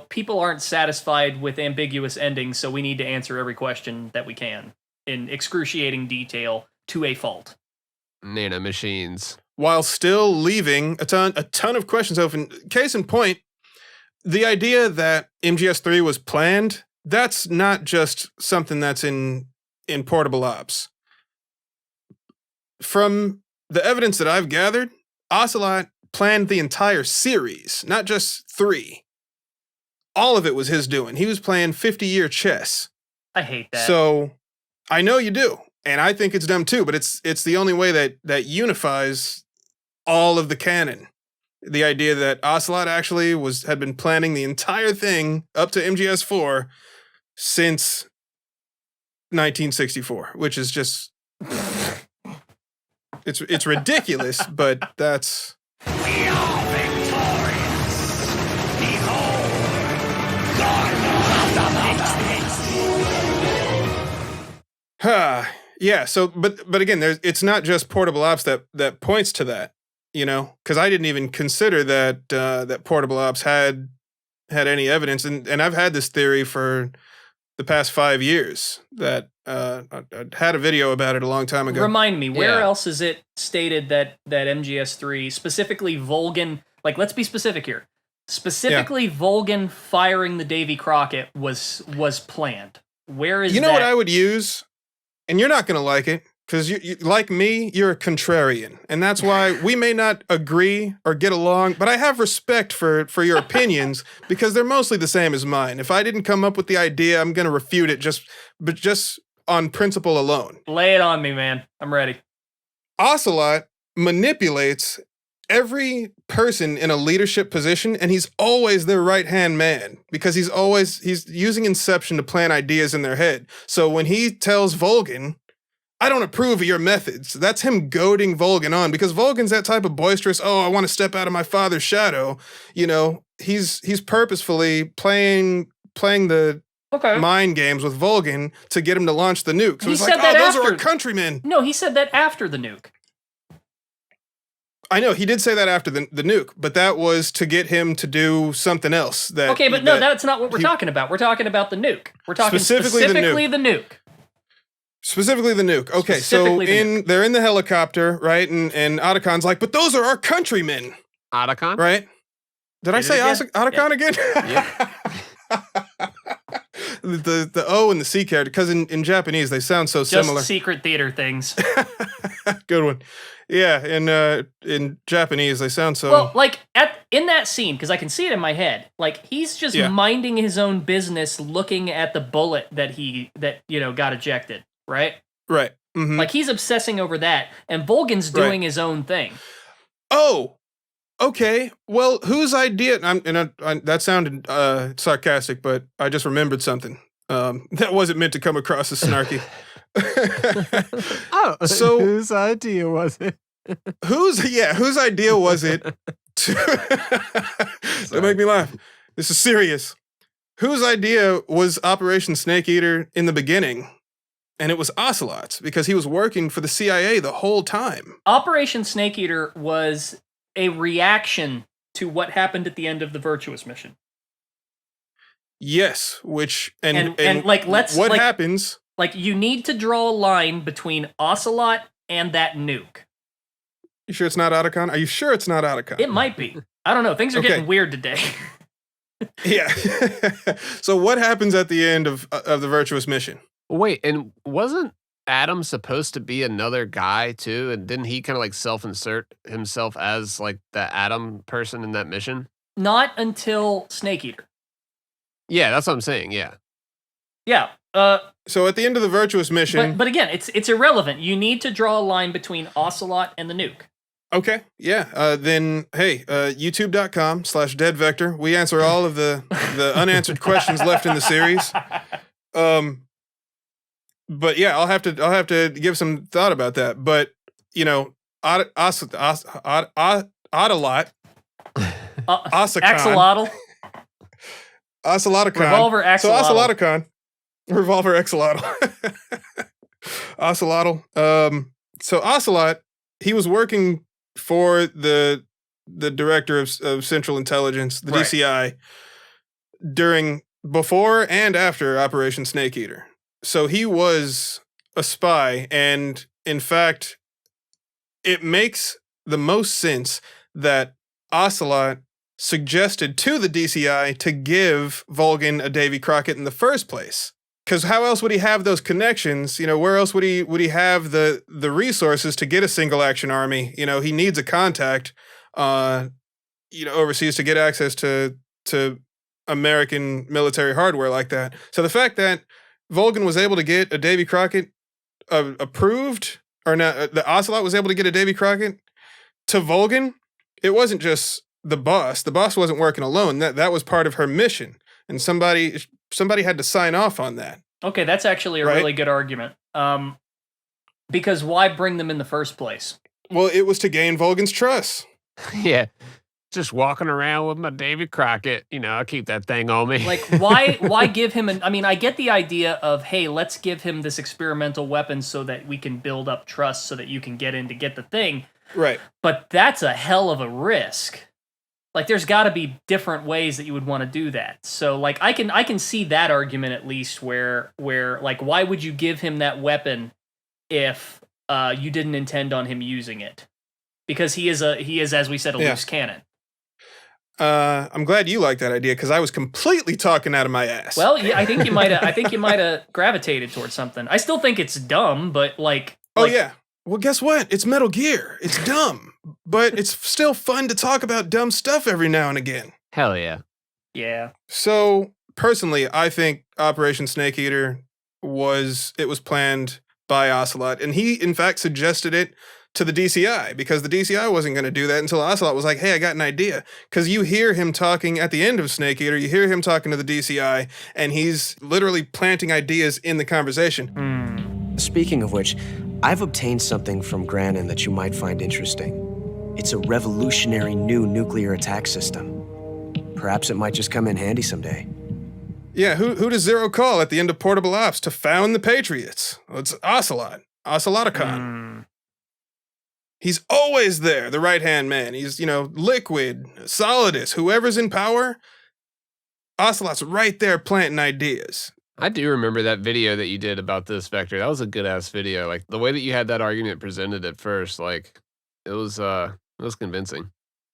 people aren't satisfied with ambiguous endings, so we need to answer every question that we can in excruciating detail to a fault. Nano machines. while still leaving a ton of questions open. Case in point, the idea that MGS3 was planned, that's not just something that's in portable ops. From the evidence that I've gathered, Ocelot planned the entire series, not just 3. All of it was his doing. He was playing 50-year chess. I hate that. So I know you do, and I think it's dumb too, but it's the only way that unifies all of the canon. The idea that Ocelot actually had been planning the entire thing up to MGS4 since 1964, which is just it's ridiculous, but that's We are victorious! Behold, yeah. So, but again, it's not just portable ops that points to that, because I didn't even consider that portable ops had any evidence, and I've had this theory for the past 5 years that I had a video about it a long time ago. Remind me, where Yeah. else is it stated that MGS3, specifically Volgan, like let's be specific here. Specifically Volgan firing the Davy Crockett was planned. Where is You know that? what I would use, and you're not going to like it, because you like me, you're a contrarian, and that's why we may not agree or get along, but I have respect for your opinions because they're mostly the same as mine. If I didn't come up with the idea, I'm going to refute it just on principle alone. Lay it on me, man. I'm ready. Ocelot manipulates every person in a leadership position, and he's always their right-hand man because he's using Inception to plant ideas in their head. So when he tells Volgan, I don't approve of your methods. That's him goading Volgin on, because Volgin's that type of boisterous, I want to step out of my father's shadow. You know, he's purposefully playing the mind games with Volgin to get him to launch the nuke. So he's like, those are our countrymen. No, he said that after the nuke. I know, he did say that after the nuke, but that was to get him to do something else. That's not what we're talking about. We're talking about the nuke. We're talking specifically the nuke. Specifically the nuke. Okay, they're in the helicopter, right? And Otacon's like, but those are our countrymen. Otacon? Right? Did I say Otacon again? Yeah. the O and the C character, because in Japanese they sound so similar. Just secret theater things. Good one. Yeah, in Japanese they sound so... Well, like, in that scene, because I can see it in my head, like, he's just minding his own business looking at the bullet that got ejected. Right? Right. Mm-hmm. Like, he's obsessing over that, and Volgin's doing his own thing. Oh, okay. Well, whose idea... that sounded sarcastic, but I just remembered something. That wasn't meant to come across as snarky. So whose idea was it? Whose idea was it to... Don't make me laugh. This is serious. Whose idea was Operation Snake Eater in the beginning? And it was Ocelot's, because he was working for the CIA the whole time. Operation Snake Eater was a reaction to what happened at the end of the Virtuous mission. Yes, which what happens? Like, you need to draw a line between Ocelot and that nuke. You sure it's not Otacon? Are you sure it's not Otacon? It might be. I don't know. Things are getting weird today. Yeah. So what happens at the end of the Virtuous mission? Wait, and wasn't Adam supposed to be another guy too? And didn't he kind of like self-insert himself as like the Adam person in that mission? Not until Snake Eater. Yeah, that's what I'm saying. Yeah. Yeah. So at the end of the Virtuous mission... But again, it's irrelevant. You need to draw a line between Ocelot and the nuke. Okay, yeah. Then, hey, youtube.com/deadvector. We answer all of the unanswered questions left in the series. But yeah, I'll have to give some thought about that. But, you know, Ocelot, Axolotl. Ocelotocon. Revolver Axolotl. So Ocelotocon. Revolver Axolotl. Ocelotl. So Ocelot, he was working for the director of Central Intelligence, the DCI, before and after Operation Snake Eater. So he was a spy, and in fact, it makes the most sense that Ocelot suggested to the DCI to give Volgin a Davy Crockett in the first place. Because how else would he have those connections? You know, where else would he have the resources to get a single action army? You know, he needs a contact, overseas to get access to American military hardware like that. So the fact that Volgin was able to get a Davy Crockett approved, or not, the Ocelot was able to get a Davy Crockett to Volgin, it wasn't just the boss. The boss wasn't working alone. That was part of her mission, and somebody had to sign off on that. Okay, that's actually a really good argument. Because why bring them in the first place? Well, it was to gain Volgin's trust. Yeah. Just walking around with my Davy Crockett, I keep that thing on me. Like, why give him I get the idea of, hey, let's give him this experimental weapon so that we can build up trust so that you can get in to get the thing. Right. But that's a hell of a risk. Like, there's got to be different ways that you would want to do that. So, like, I can see that argument at least where like, why would you give him that weapon if you didn't intend on him using it? Because he is, as we said, a loose cannon. I'm glad you like that idea, because I was completely talking out of my ass. Well, yeah, I think you might have gravitated towards something. I still think it's dumb, but yeah. Well, guess what? It's Metal Gear. It's dumb, but it's still fun to talk about dumb stuff every now and again. Hell yeah. Yeah. So personally, I think Operation Snake Eater was planned by Ocelot, and he in fact suggested it to the DCI, because the DCI wasn't going to do that until Ocelot was like, hey, I got an idea. Because you hear him talking at the end of Snake Eater, you hear him talking to the DCI, and he's literally planting ideas in the conversation. Speaking of which, I've obtained something from Granin that you might find interesting. It's a revolutionary new nuclear attack system. Perhaps it might just come in handy someday. Yeah, who does Zero call at the end of Portable Ops to found the Patriots? Well, it's Ocelot. Ocelotacon. He's always there, the right-hand man. He's, Liquid, Solidus, whoever's in power, Ocelot's right there planting ideas. I do remember that video that you did about this, Vector. That was a good-ass video. Like, the way that you had that argument presented at first, like, it was convincing,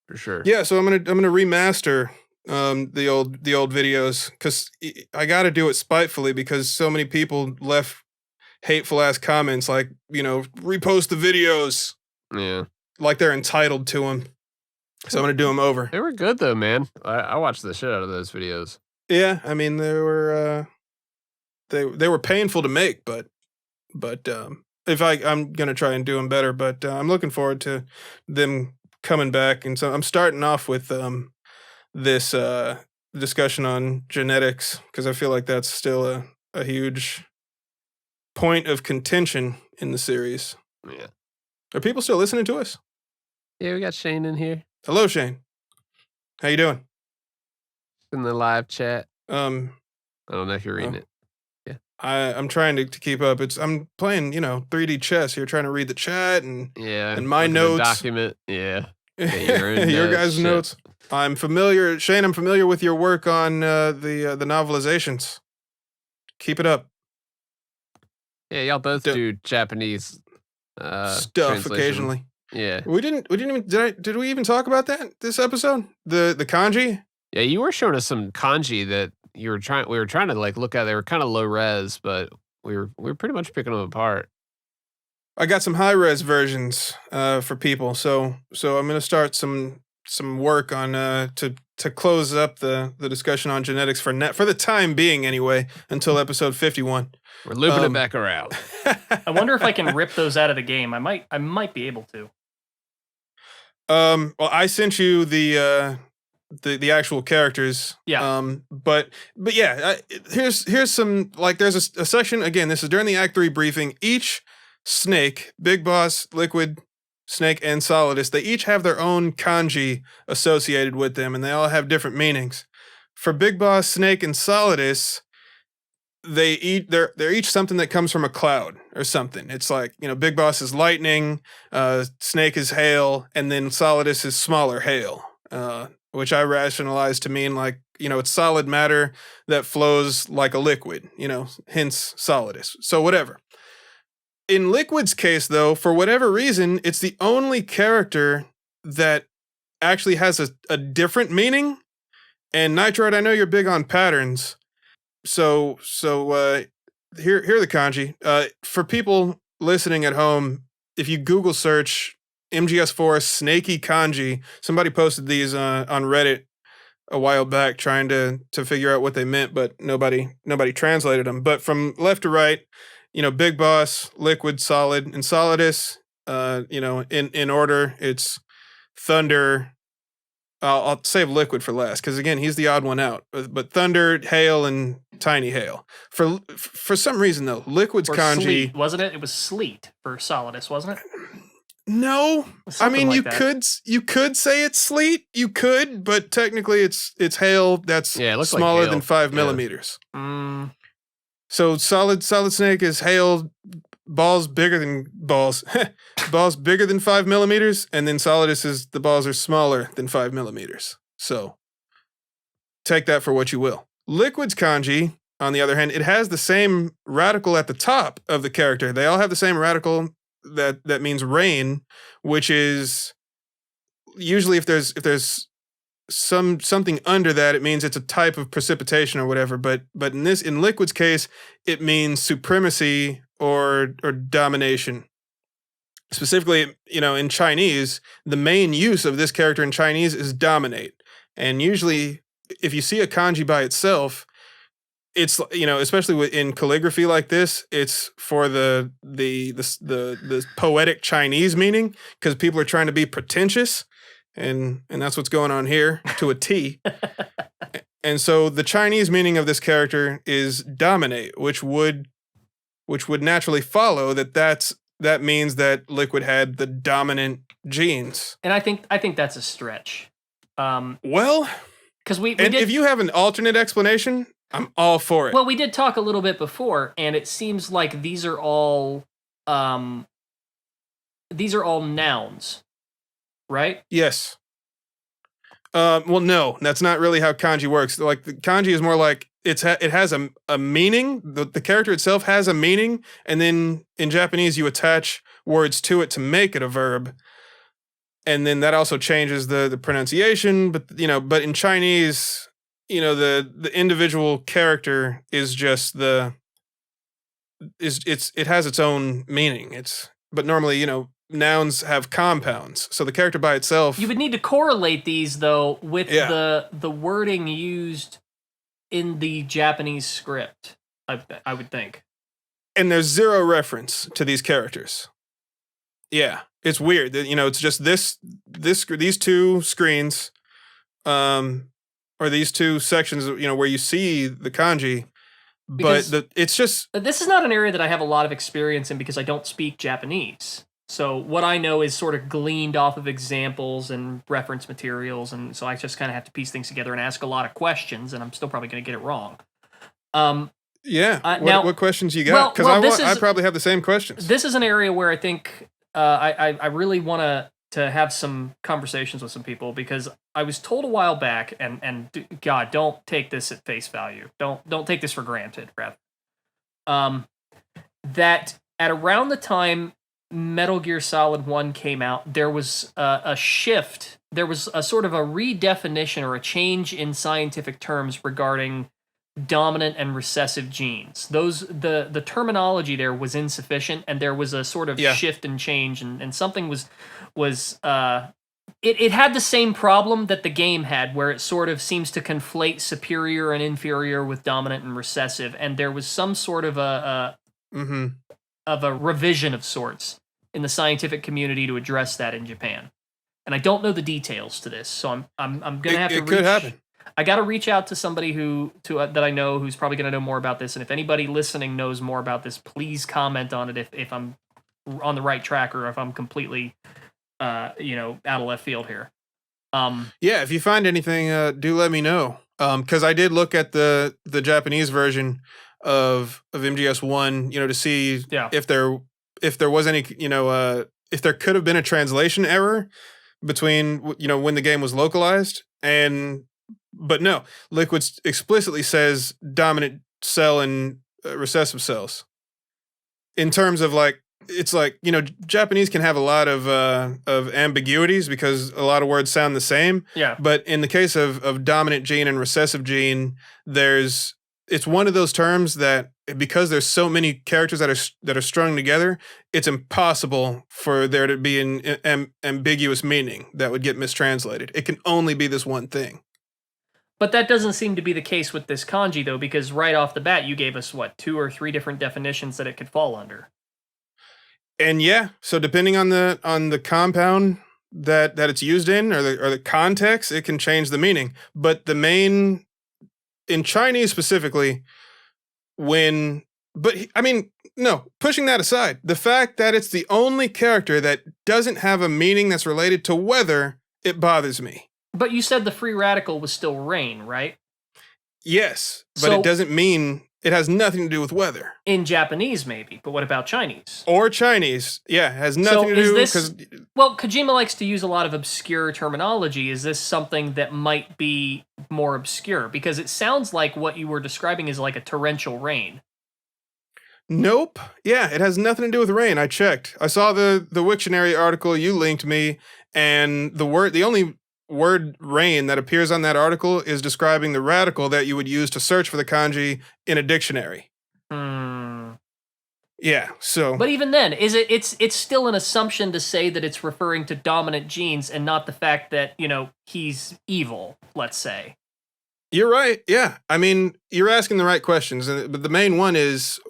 for sure. Yeah, so I'm gonna remaster the old videos, because I got to do it spitefully, because so many people left hateful ass comments like, repost the videos. Yeah, like they're entitled to them. So I'm gonna do them over. They were good though, man. I watched the shit out of those videos. Yeah, I mean they were painful to make, but if I'm gonna try and do them better. But I'm looking forward to them coming back, and so I'm starting off with this discussion on genetics, because I feel like that's still a huge point of contention in the series. Yeah. Are people still listening to us? Yeah, we got Shaine in here. Hello, Shaine. How you doing? In the live chat. I don't know if you're reading it. Yeah. I'm trying to keep up. I'm playing, 3D chess here, trying to read the chat and my notes. Document. Yeah. Your guys' notes. I'm familiar, Shaine. I'm familiar with your work on the novelizations. Keep it up. Yeah, y'all both do Japanese stuff occasionally. Yeah. We didn't even did we even talk about that this episode? The kanji? Yeah, you were showing us some kanji that we were trying to like look at. They were kind of low res, but we were pretty much picking them apart. I got some high res versions for people. So I'm going to start some work on to close up the discussion on genetics for the time being anyway, until episode 51. We're looping it back around. I wonder if I can rip those out of the game. I might be able to. Well, I sent you the actual characters. Yeah. But yeah, here's some, like, there's a section, again, this is during the Act 3 briefing. Each Snake, Big Boss, Liquid, Snake, and Solidus, they each have their own kanji associated with them, and they all have different meanings. For Big Boss, Snake, and Solidus, they're each something that comes from a cloud or something. It's like, Big Boss is lightning, Snake is hail, and then Solidus is smaller hail, which I rationalize to mean like, it's solid matter that flows like a liquid, hence Solidus. So whatever. In Liquid's case, though, for whatever reason, it's the only character that actually has a different meaning. And Nitroid, I know you're big on patterns. So here are the kanji. For people listening at home, if you Google search MGS4 Snakey kanji, somebody posted these on Reddit a while back trying to figure out what they meant, but nobody translated them. But from left to right, Big Boss, Liquid, Solid, and Solidus, in order, it's Thunder. I'll save Liquid for last, because again, he's the odd one out. But Thunder, Hail, and Tiny Hail. For some reason though, Liquid's kanji, Sleet, wasn't it? It was Sleet for Solidus, wasn't it? No, I mean, like you could say it's Sleet. You could, but technically it's Hail. That's smaller than 5 millimeters. So solid Snake is Hail, balls bigger than 5 millimeters, and then Solidus is the balls are smaller than 5 millimeters. So take that for what you will. Liquid's kanji, on the other hand, it has the same radical at the top of the character. They all have the same radical that means rain, which is usually if there's something under that, it means it's a type of precipitation or whatever. But in Liquid's case, it means supremacy or domination. Specifically, in Chinese, the main use of this character in Chinese is dominate. And usually, if you see a kanji by itself, it's especially in calligraphy like this, it's for the poetic Chinese meaning, because people are trying to be pretentious. And that's what's going on here to a T. And so the Chinese meaning of this character is dominate, which would naturally follow that's that means that Liquid had the dominant genes. And I think that's a stretch. Well, because we and did, if you have an alternate explanation, I'm all for it. well, we did talk a little bit before, and it seems like these are all nouns, right? Yes. Well, no, that's not really how kanji works. Like the kanji is more like it has a meaning. The character itself has a meaning, and then in Japanese you attach words to it to make it a verb, and then that also changes the pronunciation. But but in Chinese, the individual character is just it has its own meaning. But normally nouns have compounds, so the character by itself. You would need to correlate these though with Yeah. the wording used in the Japanese script. I would think. And there's zero reference to these characters. Yeah, it's weird. It's just these two screens, or these two sections, where you see the kanji. Because But it's just this is not an area that I have a lot of experience in because I don't speak Japanese. So what I know is sort of gleaned off of examples and reference materials, and so I just kind of have to piece things together and ask a lot of questions, and I'm still probably going to get it wrong. yeah. Now, what questions you got? Because I probably have the same questions. This is an area where I think I really want to have some conversations with some people, because I was told a while back, and God, don't take this at face value. Don't take this for granted, rather. That at around the time Metal Gear Solid 1 came out, there was a shift. There was a sort of a redefinition or a change in scientific terms regarding dominant and recessive genes. The terminology there was insufficient, and there was a sort of shift and change, and something was it had the same problem that the game had, where it sort of seems to conflate superior and inferior with dominant and recessive, and there was some sort of a revision of sorts in the scientific community to address that in Japan. And I don't know the details to this, so I'm gonna have to. It could happen. I got to reach out to somebody that I know who's probably gonna know more about this. And if anybody listening knows more about this, please comment on it if I'm on the right track or if I'm completely out of left field here. Yeah, if you find anything, do let me know. Because I did look at the Japanese version of MGS1, to see if there was any, if there could have been a translation error between, when the game was localized, but no, Liquid explicitly says dominant cell and recessive cells. In terms of it's Japanese can have a lot of ambiguities because a lot of words sound the same. Yeah. But in the case of dominant gene and recessive gene, it's one of those terms that, because there's so many characters that are strung together, it's impossible for there to be an ambiguous meaning that would get mistranslated. It can only be this one thing. But that doesn't seem to be the case with this kanji, though, because right off the bat, you gave us, 2 or 3 different definitions that it could fall under. And so depending on the compound that it's used in or the context, it can change the meaning. But in Chinese specifically, pushing that aside, the fact that it's the only character that doesn't have a meaning that's related to weather, it bothers me. But you said the free radical was still rain, right? Yes, but it doesn't mean it has nothing to do with weather. In Japanese, maybe, but what about Chinese? Or Chinese, it has nothing to do because. Well, Kojima likes to use a lot of obscure terminology. Is this something that might be more obscure? Because it sounds like what you were describing is like a torrential rain. Nope. Yeah, it has nothing to do with rain. I checked. I saw the Wiktionary article you linked me, and the only word rain that appears on that article is describing the radical that you would use to search for the kanji in a dictionary. Yeah, so. But even then, it's still an assumption to say that it's referring to dominant genes and not the fact that, he's evil, let's say. You're right. Yeah. I mean, you're asking the right questions, but the main one is,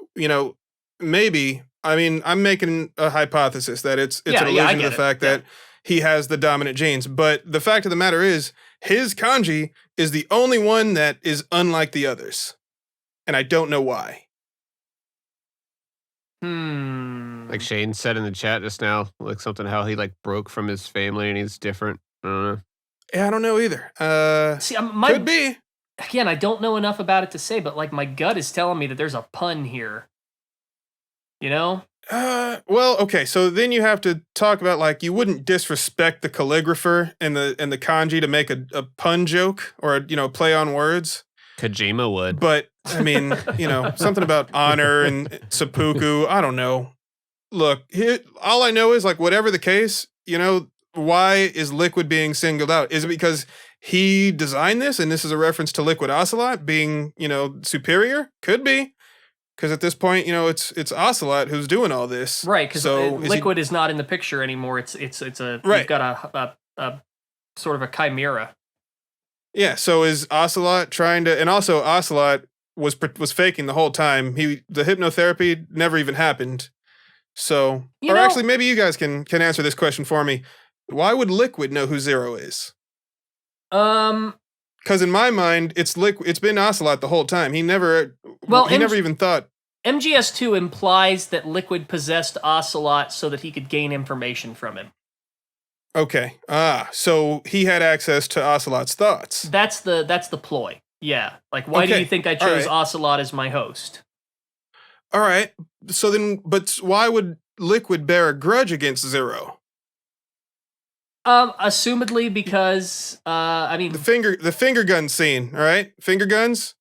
maybe, I'm making a hypothesis that it's an allusion to the fact that he has the dominant genes. But the fact of the matter is, his kanji is the only one that is unlike the others. And I don't know why. Like Shaine said in the chat just now, like something how he like broke from his family and he's different. I don't know. Yeah, I don't know either. See, could be. Again, I don't know enough about it to say, but like my gut is telling me that there's a pun here. You know? Well, okay, so then you have to talk about like you wouldn't disrespect the calligrapher and the kanji to make a pun joke or play on words. Kojima would. But I mean, something about honor and seppuku, I don't know. Look, all I know is like whatever the case, why is Liquid being singled out? Is it because he designed this and this is a reference to Liquid Ocelot being, superior? Could be. Because at this point, it's Ocelot who's doing all this. Right, because Liquid is not in the picture anymore. It's a right. You've got a sort of a chimera. Yeah, so is Ocelot trying to, and also Ocelot was faking the whole time. The hypnotherapy never even happened. So, actually, maybe you guys can answer this question for me. Why would Liquid know who Zero is? Because in my mind, it's been Ocelot the whole time. He never even thought. MGS2 implies that Liquid possessed Ocelot so that he could gain information from him. Okay. So he had access to Ocelot's thoughts. That's the ploy. Yeah. Like, why do you think I chose Ocelot as my host? All right. So then, but why would Liquid bear a grudge against Zero? Assumedly because, the finger gun scene, all right? Finger guns?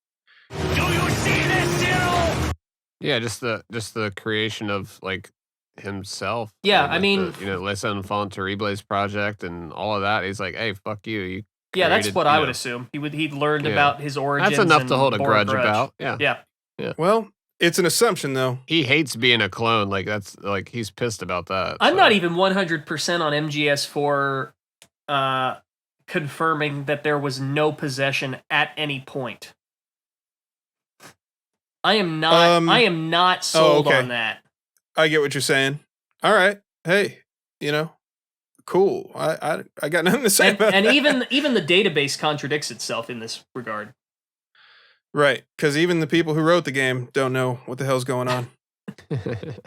Do you see this, Zero? Yeah, just the creation of, like, himself. Yeah, like Les Enfants Terribles project and all of that. He's like, hey, fuck you. Yeah, that's what I would assume. He'd learned about his origins. That's enough to hold a grudge about. Yeah. Well, it's an assumption though. He hates being a clone. Like that's like he's pissed about that. I'm not even 100% on MGS4 confirming that there was no possession at any point. I am not sold on that. I get what you're saying. All right. Hey, cool. I got nothing to say about that. And that. even the database contradicts itself in this regard. Right, because even the people who wrote the game don't know what the hell's going on.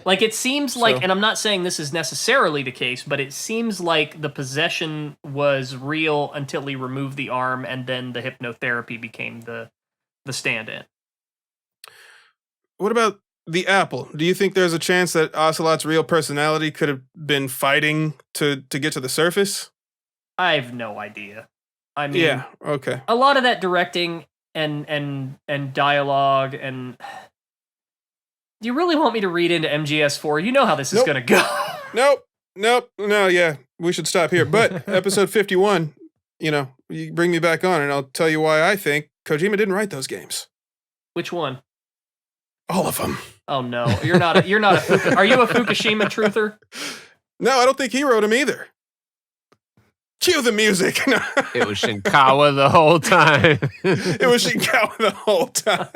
Like, it seems like, and I'm not saying this is necessarily the case, but it seems like the possession was real until he removed the arm, and then the hypnotherapy became the stand-in. What about the apple? Do you think there's a chance that Ocelot's real personality could have been fighting to get to the surface? I have no idea. I mean, yeah, okay. A lot of that directing and dialogue, and do you really want me to read into MGS4? You know how this is going to go. No, yeah, we should stop here. But episode 51, you bring me back on and I'll tell you why I think Kojima didn't write those games. Which one? All of them. Oh no, you're not a are you a Fukushima truther? No, I don't think he wrote them either. Cue the music. It was Shinkawa the whole time. It was Shinkawa the whole time.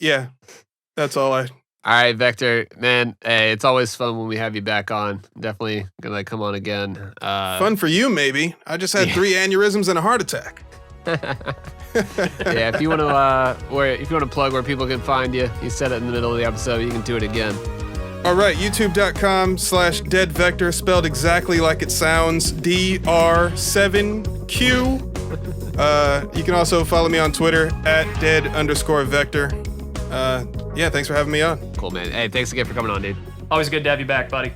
Yeah, that's all All right, Vector, man, hey, it's always fun when we have you back on. Definitely gonna come on again. Fun for you, maybe. I just had 3 aneurysms and a heart attack. Yeah, if you want to plug where people can find you, you said it in the middle of the episode. You can do it again. All right, youtube.com/deadvector, spelled exactly like it sounds, DR7Q. You can also follow me on Twitter @dead_vector. Yeah, thanks for having me on. Cool, man. Hey, thanks again for coming on, dude. Always good to have you back, buddy.